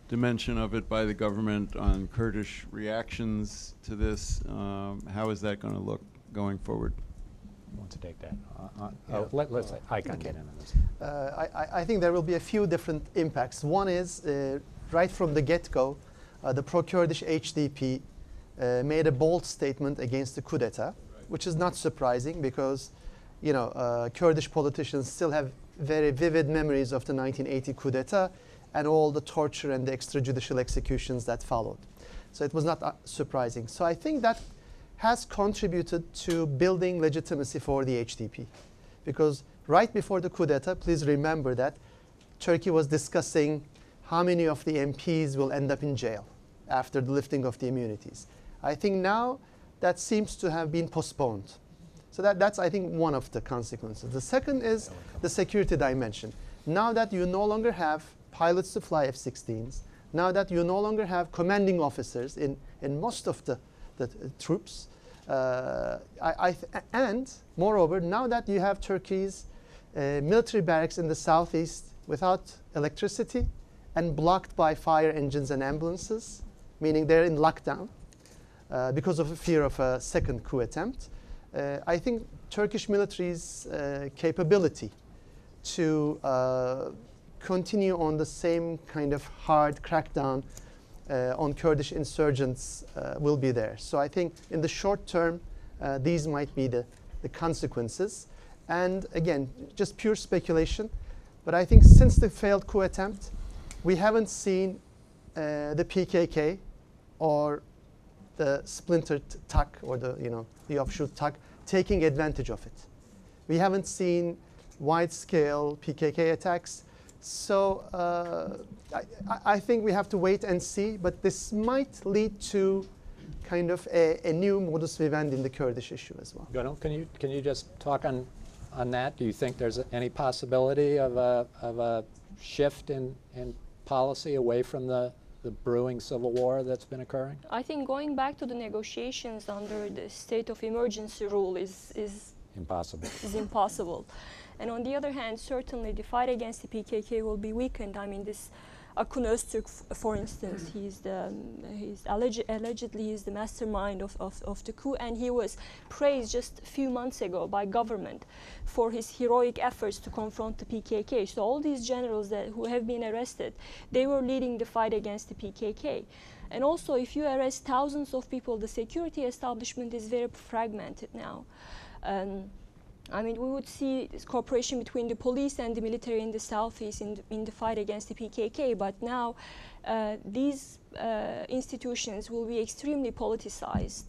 dimension of it by the government, on Kurdish reactions to this. How is that going to look going forward?
Who wants to take that? Let's Aykan get into this.
I think there will be a few different impacts. One is, right from the get-go, the pro-Kurdish HDP made a bold statement against the coup d'etat, which is not surprising because Kurdish politicians still have very vivid memories of the 1980 coup d'etat and all the torture and the extrajudicial executions that followed. So it was not surprising. So I think that has contributed to building legitimacy for the HDP. Because right before the coup d'etat, please remember that Turkey was discussing how many of the MPs will end up in jail after the lifting of the immunities. I think now that seems to have been postponed. So that's, I think, one of the consequences. The second is the security dimension. Now that you no longer have pilots to fly F-16s, now that you no longer have commanding officers in most of the troops, and moreover, now that you have Turkey's military barracks in the southeast without electricity and blocked by fire engines and ambulances, meaning they're in lockdown because of a fear of a second coup attempt, I think Turkish military's capability to continue on the same kind of hard crackdown on Kurdish insurgents will be there. So I think in the short term, these might be the consequences. And again, just pure speculation, but I think since the failed coup attempt, we haven't seen the PKK or the splintered TAK or the offshoot TAK taking advantage of it. We haven't seen wide-scale PKK attacks. So I think we have to wait and see, but this might lead to kind of a new modus vivendi in the Kurdish issue as well.
Gönül, can you just talk on that? Do you think there's any possibility of a shift in policy away from the brewing civil war that's been occurring?
I think going back to the negotiations under the state of emergency rule is
Impossible.
impossible. And on the other hand, certainly the fight against the PKK will be weakened. I mean, this Akun Öztürk, for instance, allegedly he's the mastermind of the coup, and he was praised just a few months ago by government for his heroic efforts to confront the PKK. So all these generals who have been arrested, they were leading the fight against the PKK. And also, if you arrest thousands of people, the security establishment is very fragmented now. I mean, we would see this cooperation between the police and the military in the southeast in the fight against the PKK, but now these institutions will be extremely politicized.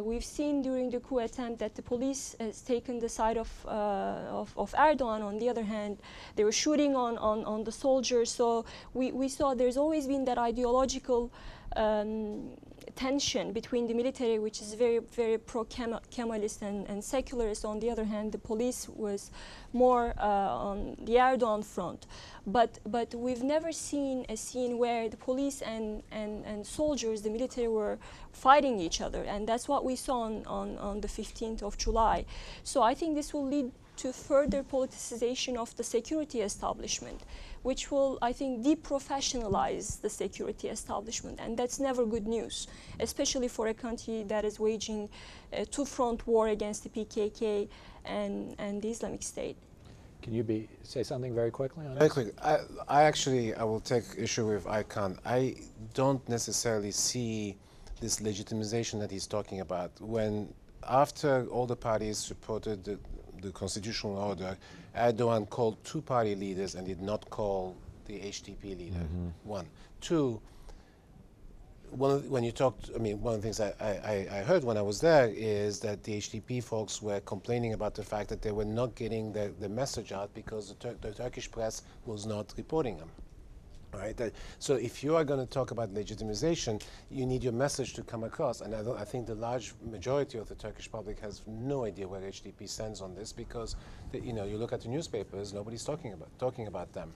We've seen during the coup attempt that the police has taken the side of Erdogan. On the other hand, they were shooting on the soldiers. So we saw there's always been that ideological tension between the military, which is very, very pro-Kemalist and secularist. On the other hand, the police was more on the Erdogan front. But we've never seen a scene where the police and soldiers, the military, were fighting each other. And that's what we saw on the 15th of July. So I think this will lead to further politicization of the security establishment, which will, I think, deprofessionalize the security establishment. And that's never good news, especially for a country that is waging a two-front war against the PKK and the Islamic State.
Can you say something very quickly on
Very
this?
quick. I will take issue with Aykan. I don't necessarily see this legitimization that he's talking about. When, after all the parties supported the constitutional order, Erdogan called two party leaders and did not call the HDP leader. One. Two, when you talked, I mean, one of the things I heard when I was there is that the HDP folks were complaining about the fact that they were not getting the message out because the Turkish press was not reporting them. Right? So if you are going to talk about legitimization, you need your message to come across. And I think the large majority of the Turkish public has no idea where HDP stands on this because, you look at the newspapers, nobody's talking about them.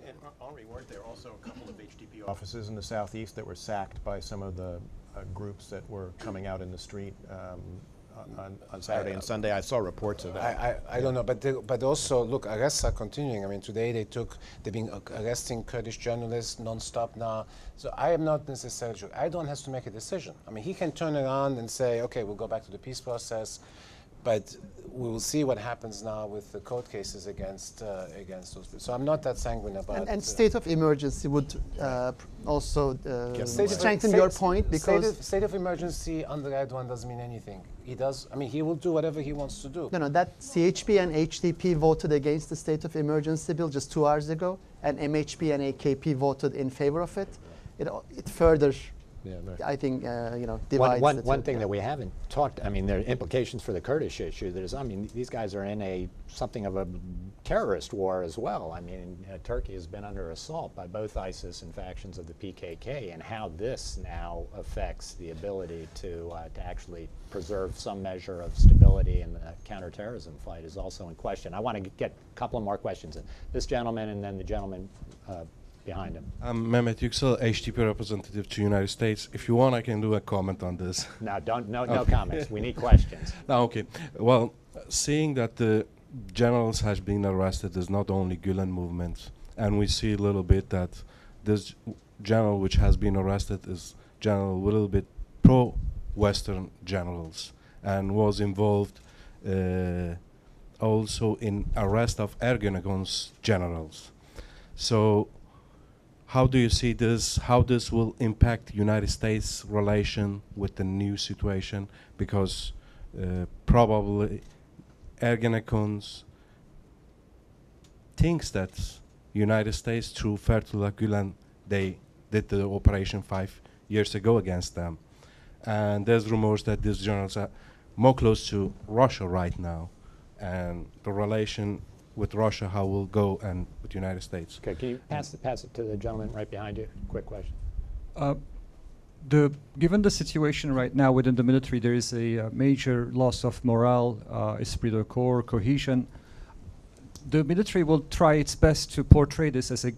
And Henri, weren't there also a couple of HDP offices in the southeast that were sacked by some of the groups that were coming out in the street on Saturday and Sunday? I saw reports of that.
I don't know, but also, look, arrests are continuing. I mean, today they've been arresting Kurdish journalists non-stop now. So I am not necessarily sure. Erdogan has to make a decision. I mean, he can turn around and say, okay, we'll go back to the peace process, but we will see what happens now with the court cases against those. So I'm not that sanguine about.
And state of emergency would also strengthen your point because
state of emergency under Erdogan doesn't mean anything. He does. I mean, he will do whatever he wants to do.
No, that CHP and HDP voted against the state of emergency bill just 2 hours ago, and MHP and AKP voted in favor of it. It further.
Yeah, right.
I think, divides
one thing that we haven't talked, I mean, there are implications for the Kurdish issue. These guys are in something of a terrorist war as well. I mean, Turkey has been under assault by both ISIS and factions of the PKK, and how this now affects the ability to actually preserve some measure of stability in the counterterrorism fight is also in question. I want to get a couple of more questions. This gentleman and then the gentleman behind him.
I'm Mehmet Yüksel, HDP representative to United States. If you want, I can do a comment on this.
No, no comments. We need questions.
No, okay. Well, seeing that the generals has been arrested is not only Gülen movement, and we see a little bit that this general which has been arrested is general a little bit pro-Western generals and was involved also in arrest of Ergenekon's generals. So how do you see this? How this will impact United States relation with the new situation? Because probably Ergenekon thinks that United States through Fethullah Gülen, they did the operation 5 years ago against them. And there's rumors that these generals are more close to Russia right now. And the relation with Russia, how will go, and with the United States.
Okay, can you pass it to the gentleman right behind you? Quick question.
Given the situation right now within the military, there is a major loss of morale, esprit de corps, cohesion. The military will try its best to portray this as a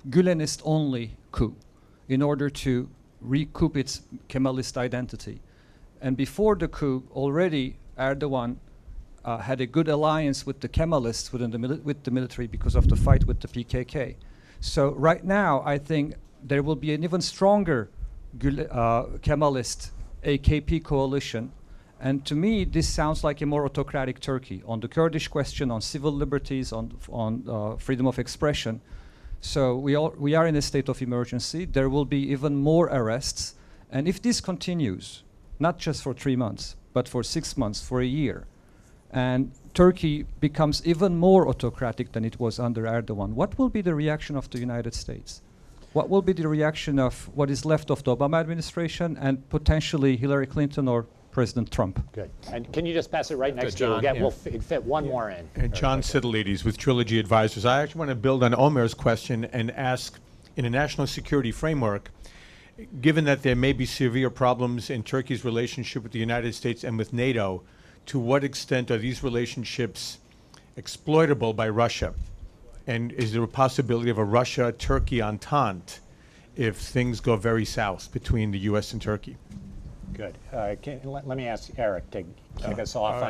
Gülenist-only coup in order to recoup its Kemalist identity. And before the coup, already Erdogan had a good alliance with the Kemalists with the military because of the fight with the PKK. So right now, I think there will be an even stronger Kemalist AKP coalition. And to me, this sounds like a more autocratic Turkey on the Kurdish question, on civil liberties, on freedom of expression. So we are in a state of emergency. There will be even more arrests. And if this continues, not just for 3 months, but for 6 months, for a year, and Turkey becomes even more autocratic than it was under Erdogan, what will be the reaction of the United States? What will be the reaction of what is left of the Obama administration and potentially Hillary Clinton or President Trump?
Good. And can you just pass it right next to you?
John,
We'll fit one more in.
And John Sidelides with Trilogy Advisors. I actually want to build on Omer's question and ask, in a national security framework, given that there may be severe problems in Turkey's relationship with the United States and with NATO, to what extent are these relationships exploitable by Russia? And is there a possibility of a Russia-Turkey entente if things go very south between the U.S. and Turkey?
Good. Let me ask Eric to kick us off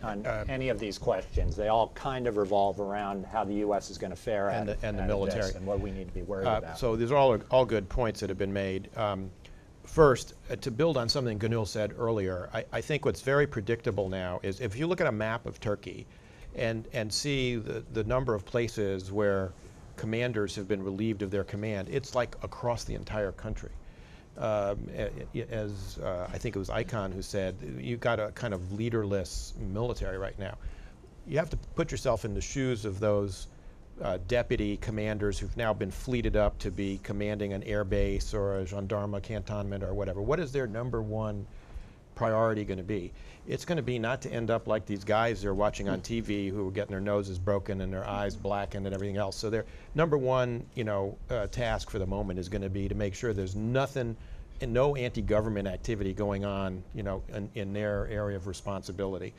on any of these questions. They all kind of revolve around how the U.S. is going to fare
and
at
the
at
military
this and what we need to be worried about.
So these are all good points that have been made. First, to build on something Gönül said earlier, I think what's very predictable now is if you look at a map of Turkey and see the number of places where commanders have been relieved of their command, it's like across the entire country. As I think it was Aykan who said, you've got a kind of leaderless military right now. You have to put yourself in the shoes of those deputy commanders who've now been fleeted up to be commanding an air base or a gendarme cantonment or whatever. What is their number one priority going to be? It's going to be not to end up like these guys they're watching on TV who are getting their noses broken and their eyes blackened and everything else. So their number one, task for the moment is going to be to make sure there's nothing, and no anti-government activity going on, in their area of responsibility.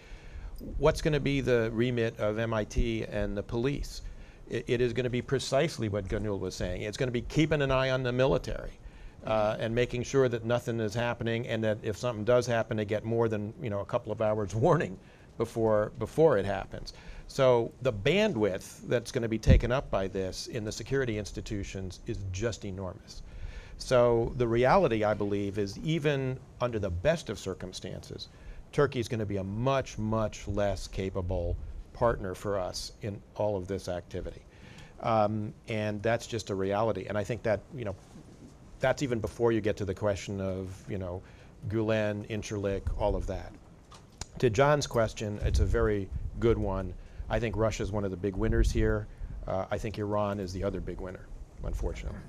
What's going to be the remit of MIT and the police? It is going to be precisely what Gönül was saying. It's going to be keeping an eye on the military. And making sure that nothing is happening, and that if something does happen, they get more than a couple of hours warning before it happens. So the bandwidth that's going to be taken up by this in the security institutions is just enormous. So the reality, I believe, is even under the best of circumstances, Turkey is going to be a much, much less capable partner for us in all of this activity, and that's just a reality. And I think that that's even before you get to the question of, Gülen, Incirlik, all of that. To John's question, it's a very good one. I think Russia is one of the big winners here. I think Iran is the other big winner, unfortunately.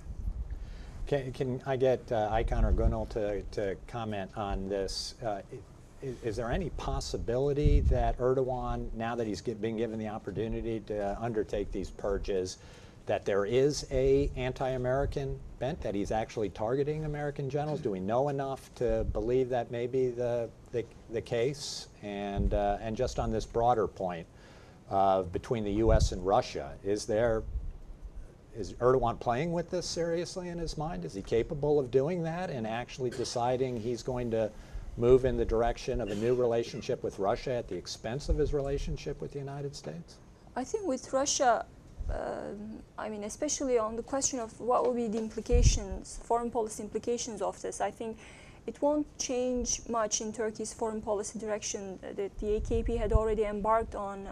Can I get Aykan or Gönül to comment on this? Is there any possibility that Erdogan, now that he's been given the opportunity to undertake these purges, that there is a anti-American bent, that he's actually targeting American generals? Do we know enough to believe that may be the case? And just on this broader point between the U.S. and Russia, is Erdogan playing with this seriously in his mind? Is he capable of doing that and actually deciding he's going to move in the direction of a new relationship with Russia at the expense of his relationship with the United States?
I think with Russia, especially on the question of what will be the implications, foreign policy implications of this, I think it won't change much in Turkey's foreign policy direction. That the AKP had already embarked on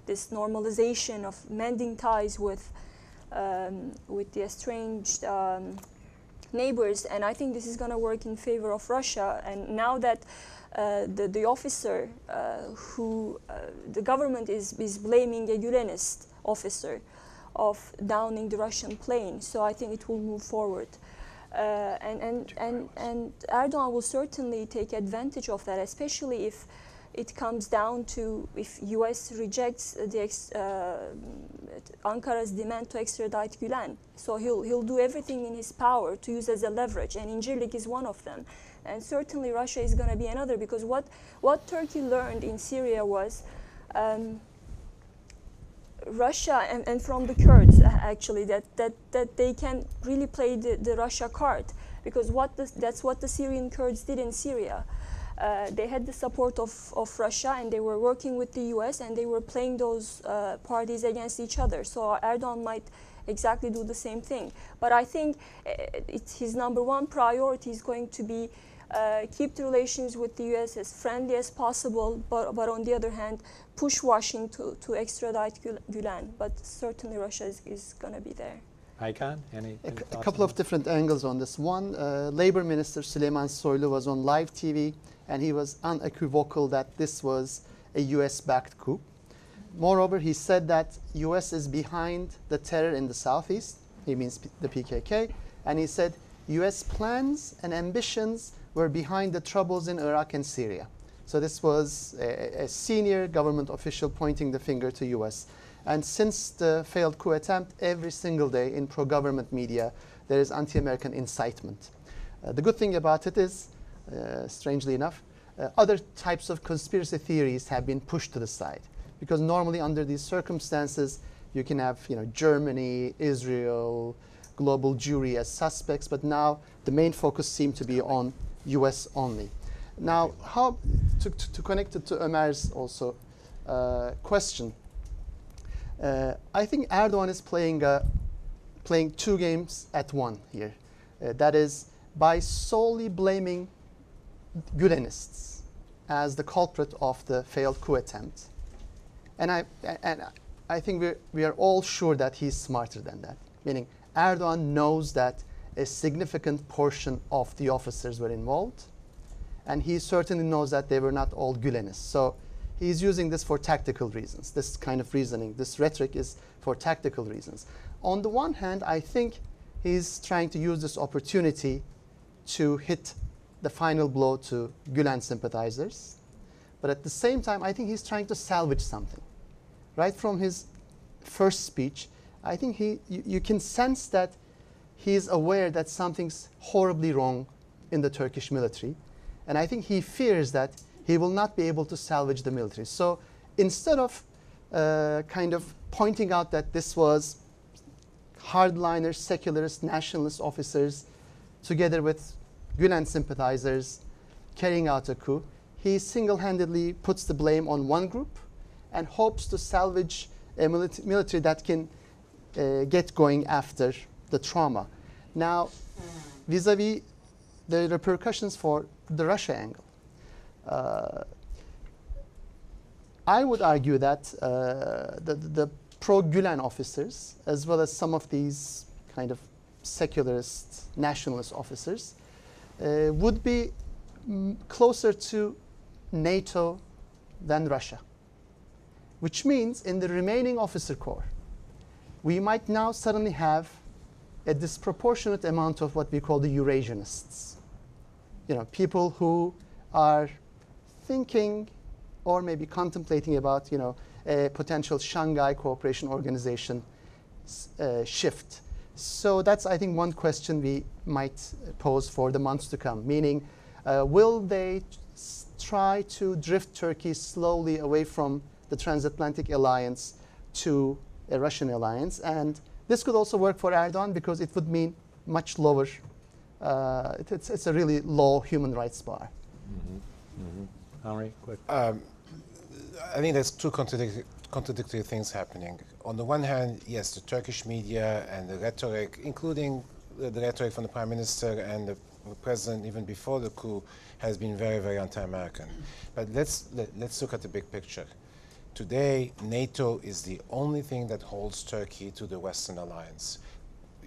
this normalization of mending ties with the estranged neighbors, and I think this is going to work in favor of Russia. And now that the officer who the government is blaming a Gülenist officer of downing the Russian plane, so I think it will move forward. And Erdogan will certainly take advantage of that, especially if it comes down to if U.S. rejects Ankara's demand to extradite Gülen. So he'll do everything in his power to use as a leverage, and Incirlik is one of them. And certainly Russia is going to be another, because what Turkey learned in Syria was Russia and from the Kurds actually that they can really play the Russia card, because that's what the Syrian Kurds did in Syria. They had the support of Russia, and they were working with the US, and they were playing those parties against each other. So Erdogan might exactly do the same thing. But I think his number one priority is going to be keep the relations with the US as friendly as possible, but on the other hand, push Washington to extradite Gülen. But certainly Russia is going to be there.
Aykan, any
A
thoughts
couple
on
of different angles on this. One, Labor Minister Süleyman Soylu was on live TV, and he was unequivocal that this was a US-backed coup. Moreover, he said that US is behind the terror in the southeast. He means the PKK. And he said US plans and ambitions were behind the troubles in Iraq and Syria. So this was a senior government official pointing the finger to US. And since the failed coup attempt, every single day in pro-government media, there is anti-American incitement. The good thing about it is, strangely enough, other types of conspiracy theories have been pushed to the side. Because normally under these circumstances, you can have Germany, Israel, global Jewry as suspects, but now the main focus seemed to be on US only. Now, how to connect it to Ömer's also question, I think Erdogan is playing two games at one here. That is, by solely blaming Gülenists as the culprit of the failed coup attempt. And I think we are all sure that he's smarter than that. Meaning, Erdogan knows that a significant portion of the officers were involved, and he certainly knows that they were not all Gülenists. So he's using this for tactical reasons. This kind of reasoning, this rhetoric is for tactical reasons. On the one hand, I think he's trying to use this opportunity to hit the final blow to Gülen sympathizers. But at the same time, I think he's trying to salvage something. Right from his first speech, I think you can sense that he is aware that something's horribly wrong in the Turkish military. And I think he fears that he will not be able to salvage the military. So instead of kind of pointing out that this was hardliner, secularist, nationalist officers together with Gülen sympathizers carrying out a coup, he single-handedly puts the blame on one group and hopes to salvage a military that can get going after the trauma. Now, vis-a-vis the repercussions for the Russia angle, I would argue that the pro-Gülen officers, as well as some of these kind of secularist, nationalist officers, would be closer to NATO than Russia. Which means in the remaining officer corps, we might now suddenly have a disproportionate amount of what we call the Eurasianists. People who are thinking or maybe contemplating about, a potential Shanghai Cooperation Organization shift. So that's, I think, one question we might pose for the months to come, meaning will they try to drift Turkey slowly away from the transatlantic alliance to a Russian alliance? And this could also work for Erdogan because it would mean much lower, it's a really low human rights bar.
Henri, quick.
I think there's two contradictory things happening. On the one hand, yes, the Turkish media and the rhetoric, including the rhetoric from the Prime Minister and the President even before the coup, has been very, very anti-American. But let's look at the big picture. Today, NATO is the only thing that holds Turkey to the Western alliance.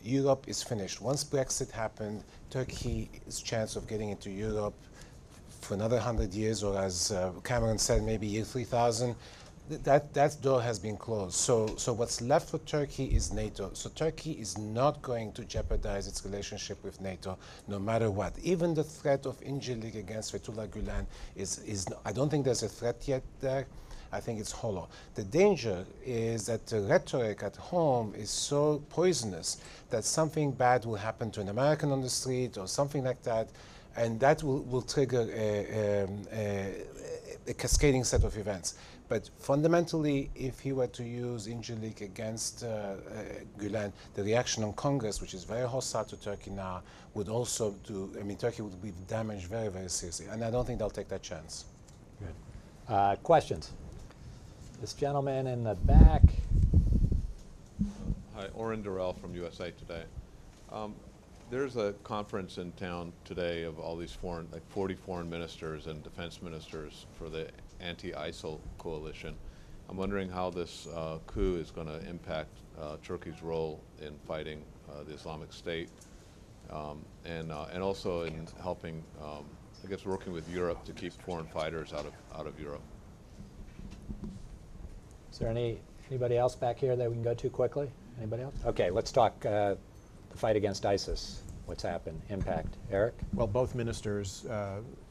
Europe is finished. Once Brexit happened, Turkey's chance of getting into Europe for another 100 years, or as Cameron said, maybe year 3000, that door has been closed. So what's left for Turkey is NATO. So Turkey is not going to jeopardize its relationship with NATO, no matter what. Even the threat of Incirlik against Fethullah Gülen I don't think there's a threat yet there. I think it's hollow. The danger is that the rhetoric at home is so poisonous that something bad will happen to an American on the street or something like that, and that will trigger a cascading set of events. But fundamentally, if he were to use Incirlik against Gülen, the reaction on Congress, which is very hostile to Turkey now, would also do, I mean, Turkey would be damaged very, very seriously. And I don't think they'll take that chance.
Good. Questions? This gentleman in the back.
Hi, Oren Durrell from USA Today. There's a conference in town today of all these foreign, like 40 foreign ministers and defense ministers for the anti-ISIL coalition. I'm wondering how this coup is going to impact Turkey's role in fighting the Islamic State, and also in helping, I guess, working with Europe to keep foreign fighters out of Europe.
Is there anybody else back here that we can go to quickly? Anybody else? Okay, let's talk the fight against ISIS. What's happened? Impact. Eric?
Well, both ministers,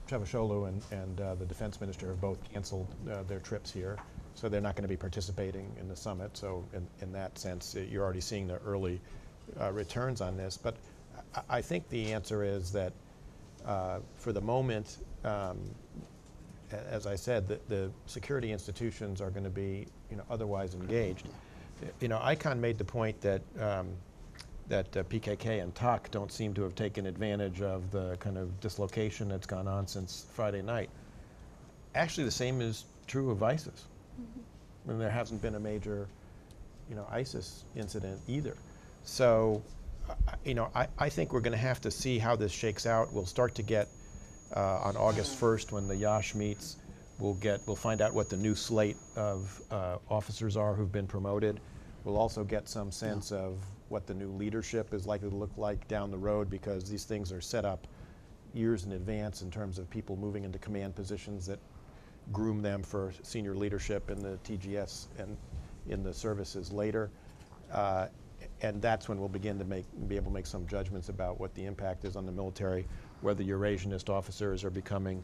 Çavuşoğlu and the defense minister, have both canceled their trips here, so they're not going to be participating in the summit. So in that sense, you're already seeing the early returns on this. But I think the answer is that for the moment, as I said, the security institutions are going to be, otherwise engaged. Aykan made the point that PKK and TAK don't seem to have taken advantage of the kind of dislocation that's gone on since Friday night. Actually, the same is true of ISIS. Mm-hmm. And there hasn't been a major, ISIS incident either. So, I think we're going to have to see how this shakes out. We'll start to get on August 1st when the Yash meets. We'll find out what the new slate of officers are who've been promoted. We'll also get some sense of what the new leadership is likely to look like down the road, because these things are set up years in advance in terms of people moving into command positions that groom them for senior leadership in the TGS and in the services later. And that's when we'll begin to be able to make some judgments about what the impact is on the military, whether Eurasianist officers are becoming,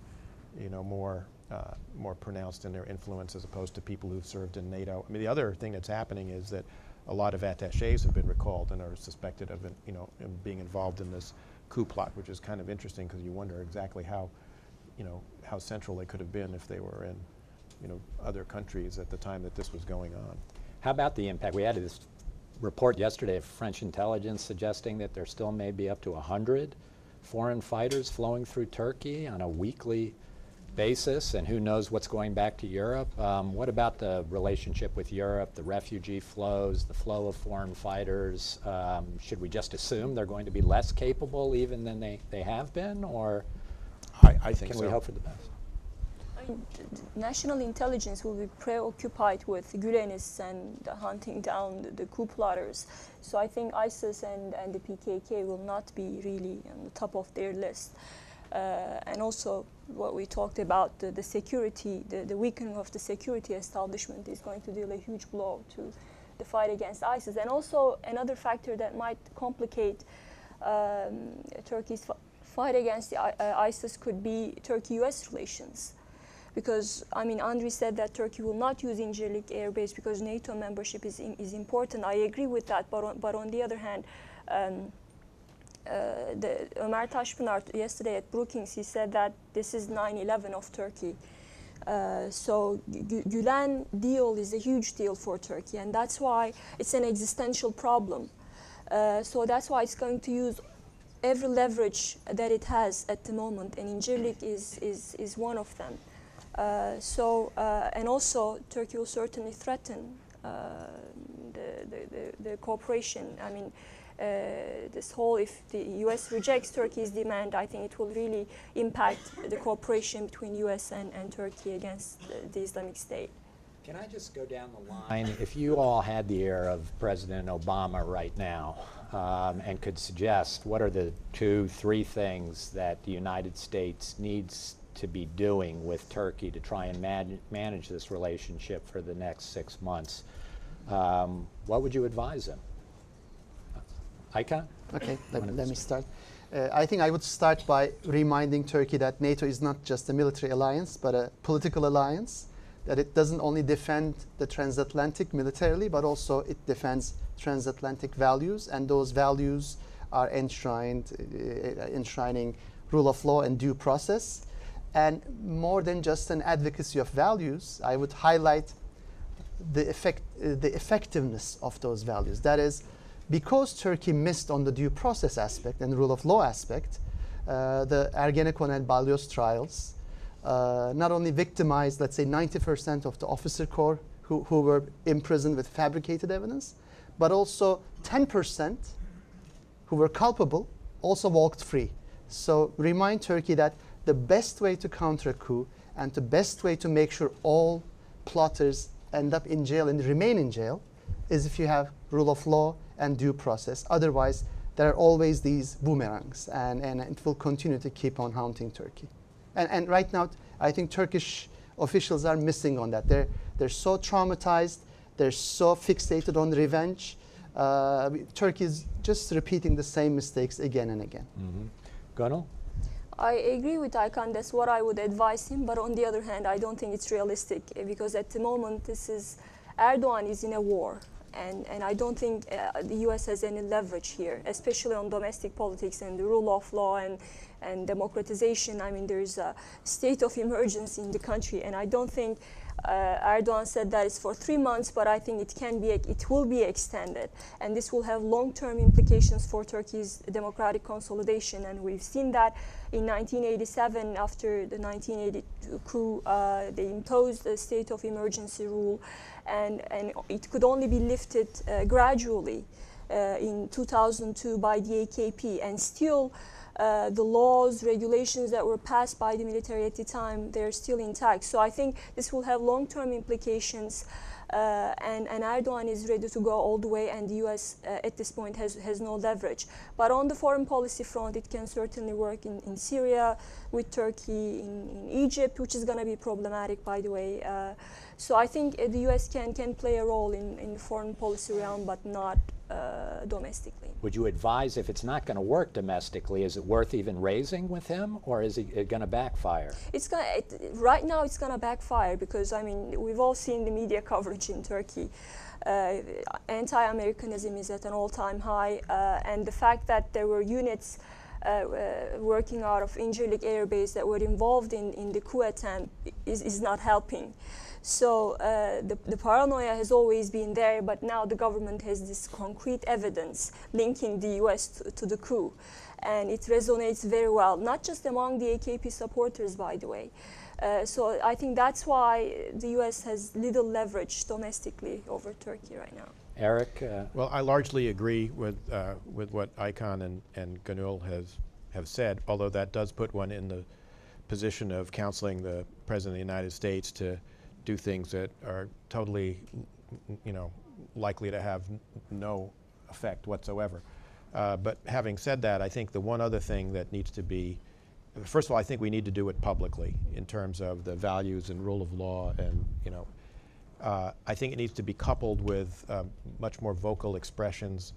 more pronounced in their influence as opposed to people who've served in NATO. I mean, the other thing that's happening is that a lot of attachés have been recalled and are suspected of, in being involved in this coup plot, which is kind of interesting because you wonder exactly how central they could have been if they were in, other countries at the time that this was going on.
How about the impact? We had this report yesterday of French intelligence suggesting that there still may be up to 100 foreign fighters flowing through Turkey on a weekly basis, and who knows what's going back to Europe. What about the relationship with Europe, the refugee flows, the flow of foreign fighters? Should we just assume they're going to be less capable even than they have been, or
I think
can we hope for the best?
National intelligence will be preoccupied with Gülenists and hunting down the coup plotters. So I think ISIS and the PKK will not be really on the top of their list. And also what we talked about, the security, the weakening of the security establishment is going to deal a huge blow to the fight against ISIS. And also another factor that might complicate Turkey's fight against ISIS could be Turkey-US relations. Because, Henri said that Turkey will not use Incirlik air base because NATO membership is important. I agree with that, but on the other hand, Ömer Taşpınar yesterday at Brookings, he said that this is 9/11 of Turkey. So Gülen deal is a huge deal for Turkey, and that's why it's an existential problem. So that's why it's going to use every leverage that it has at the moment, and Incirlik is one of them. And also Turkey will certainly threaten the cooperation. This whole, if the U.S. rejects Turkey's demand, I think it will really impact the cooperation between U.S. and Turkey against the Islamic State.
Can I just go down the line? If you all had the ear of President Obama right now and could suggest what are the 2-3 things that the United States needs to be doing with Turkey to try and manage this relationship for the next 6 months, what would you advise them? Aykan?
Okay, let me start. I think I would start by reminding Turkey that NATO is not just a military alliance, but a political alliance, that it doesn't only defend the transatlantic militarily, but also it defends transatlantic values, and those values are enshrining rule of law and due process. And more than just an advocacy of values, I would highlight the effectiveness of those values. That is, because Turkey missed on the due process aspect and rule of law aspect, the Ergenekon and Balyoz trials not only victimized, let's say, 90% of the officer corps who were imprisoned with fabricated evidence, but also 10% who were culpable also walked free. So remind Turkey that the best way to counter a coup and the best way to make sure all plotters end up in jail and remain in jail is if you have rule of law and due process. Otherwise, there are always these boomerangs, and it will continue to keep on haunting Turkey. And right now, I think Turkish officials are missing on that. They're so traumatized, they're so fixated on revenge. Turkey is just repeating the same mistakes again and again.
Gönül?
I agree with Aykan. That's what I would advise him. But on the other hand, I don't think it's realistic because at the moment, Erdogan is in a war. And I don't think the US has any leverage here, especially on domestic politics and the rule of law and democratization. I mean, there's a state of emergency in the country. And I don't think Erdogan said that it's for 3 months, but I think it will be extended. And this will have long-term implications for Turkey's democratic consolidation. And we've seen that in 1987, after the 1982 coup, they imposed a state of emergency rule. And it could only be lifted gradually in 2002 by the AKP. And still, the laws, regulations that were passed by the military at the time, they're still intact. So I think this will have long-term implications. And Erdogan is ready to go all the way, and the US at this point has no leverage. But on the foreign policy front, it can certainly work in Syria, with Turkey, in Egypt, which is going to be problematic, by the way. So I think the US can play a role in the foreign policy realm, but not domestically.
Would you advise, if it's not going to work domestically, is it worth even raising with him, or is it going to backfire?
Right now it's going to backfire because, I mean, we've all seen the media coverage in Turkey. Anti-Americanism is at an all-time high, and the fact that there were units working out of Incirlik Air Base that were involved in the coup attempt is not helping. So the paranoia has always been there, but now the government has this concrete evidence linking the US to the coup. And it resonates very well, not just among the AKP supporters, by the way. So I think that's why the US has little leverage domestically over Turkey right now.
Eric?
Well, I largely agree with what Aykan and Gönül have said, although that does put one in the position of counseling the President of the United States to do things that are totally, likely to have no effect whatsoever. But having said that, I think the one other thing that needs to be, first of all, I think we need to do it publicly in terms of the values and rule of law, and I think it needs to be coupled with much more vocal expressions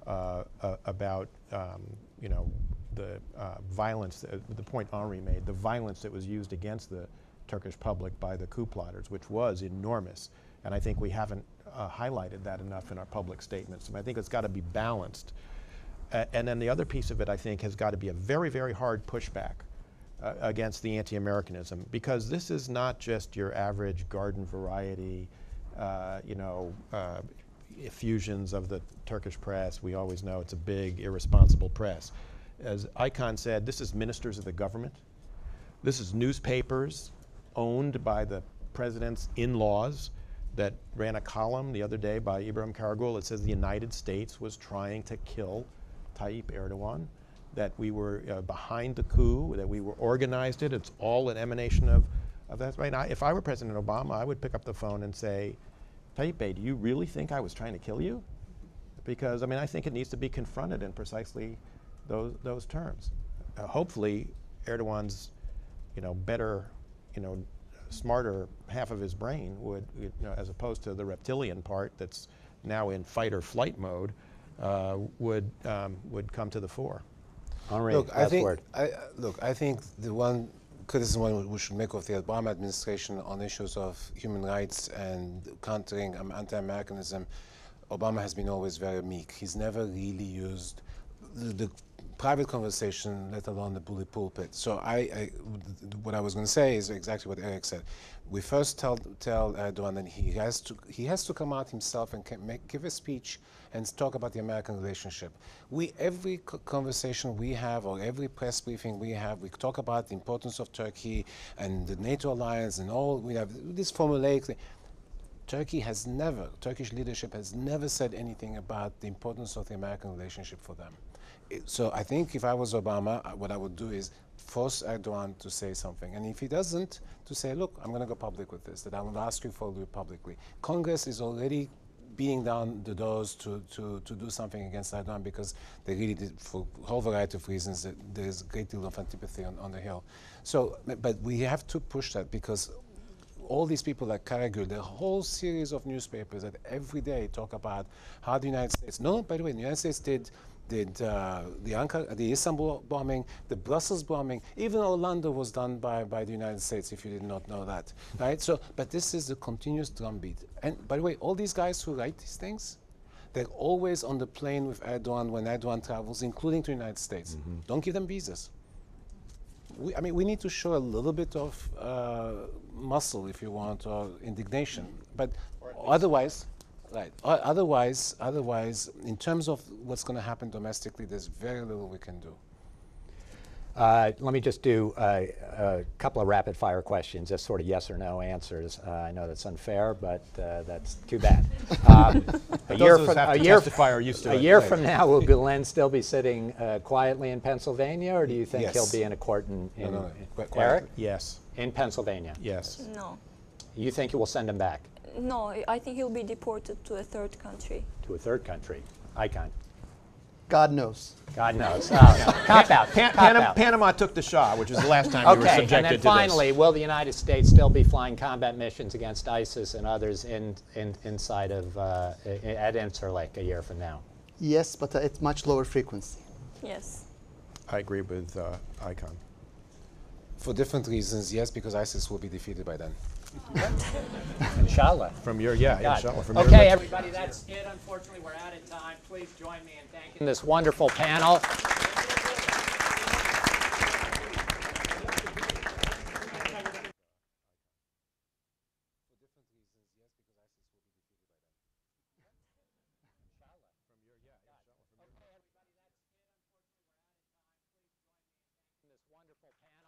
about the violence, the point Henri made, the violence that was used against the Turkish public by the coup plotters, which was enormous. And I think we haven't highlighted that enough in our public statements. And I think it's got to be balanced. And then the other piece of it, I think, has got to be a very, very hard pushback against the anti-Americanism, because this is not just your average garden variety, effusions of the Turkish press. We always know it's a big, irresponsible press. As Aykan said, this is ministers of the government. This is newspapers owned by the president's in-laws that ran a column the other day by Ibrahim Karagul. It says the United States was trying to kill Tayyip Erdogan, that we were behind the coup, that we were organized it. It's all an emanation of that. Right now, if I were President Obama, I would pick up the phone and say, Tayyip Bey, do you really think I was trying to kill you? Because, I think it needs to be confronted in precisely those terms. Hopefully, Erdogan's, better, smarter half of his brain would, as opposed to the reptilian part that's now in fight or flight mode, would come to the fore.
Henri,
look,
I
think the one criticism we should make of the Obama administration on issues of human rights and countering anti-Americanism, Obama has been always very meek. He's never really used the private conversation, let alone the bully pulpit. So what I was going to say is exactly what Eric said. We first tell Erdogan that he has to come out himself and give a speech and talk about the American relationship. Every conversation we have, or every press briefing we have, we talk about the importance of Turkey and the NATO alliance and all. We have this formulaic thing. Turkish leadership has never said anything about the importance of the American relationship for them. So I think if I was Obama, what I would do is force Erdogan to say something. And if he doesn't, to say, look, I'm going to go public with this, that I will ask you for it publicly. Congress is already beating down the doors to do something against Erdogan because they really did, for a whole variety of reasons, there's a great deal of antipathy on the Hill. So, but we have to push that because all these people like Karagül, the whole series of newspapers that every day talk about how the United States, by the way, the United States did the Istanbul bombing, the Brussels bombing, even Orlando was done by the United States, if you did not know that, right? So, but this is the continuous drumbeat. And by the way, all these guys who write these things, they're always on the plane with Erdogan when Erdogan travels, including to the United States. Mm-hmm. Don't give them visas. We need to show a little bit of muscle, if you want, or indignation. But otherwise, right? Otherwise, in terms of what's going to happen domestically, there's very little we can do.
Let me just do a couple of rapid-fire questions, just sort of yes or no answers. I know that's unfair, but that's too bad. A year from now, will Gulen still be sitting quietly in Pennsylvania, or do you think he'll be in a court in Eric?
Yes.
In Pennsylvania?
Yes.
No.
You think you will send him back?
No, I think he'll be deported to a third country.
To a third country? Aykan?
God knows.
God knows. Oh, no. Cop out.
Panama took the Shah, which is the last time we were subjected to this.
And then finally, will the United States still be flying combat missions against ISIS and others inside of at Incirlik a year from now?
Yes, but at much lower frequency.
Yes.
I agree with Aykan.
For different reasons, yes, because ISIS will be defeated by then.
Inshallah.
From your, inshallah. From
okay, everybody, that's it. Unfortunately, we're out of time. Please join me in thanking this wonderful panel. Wonderful panel.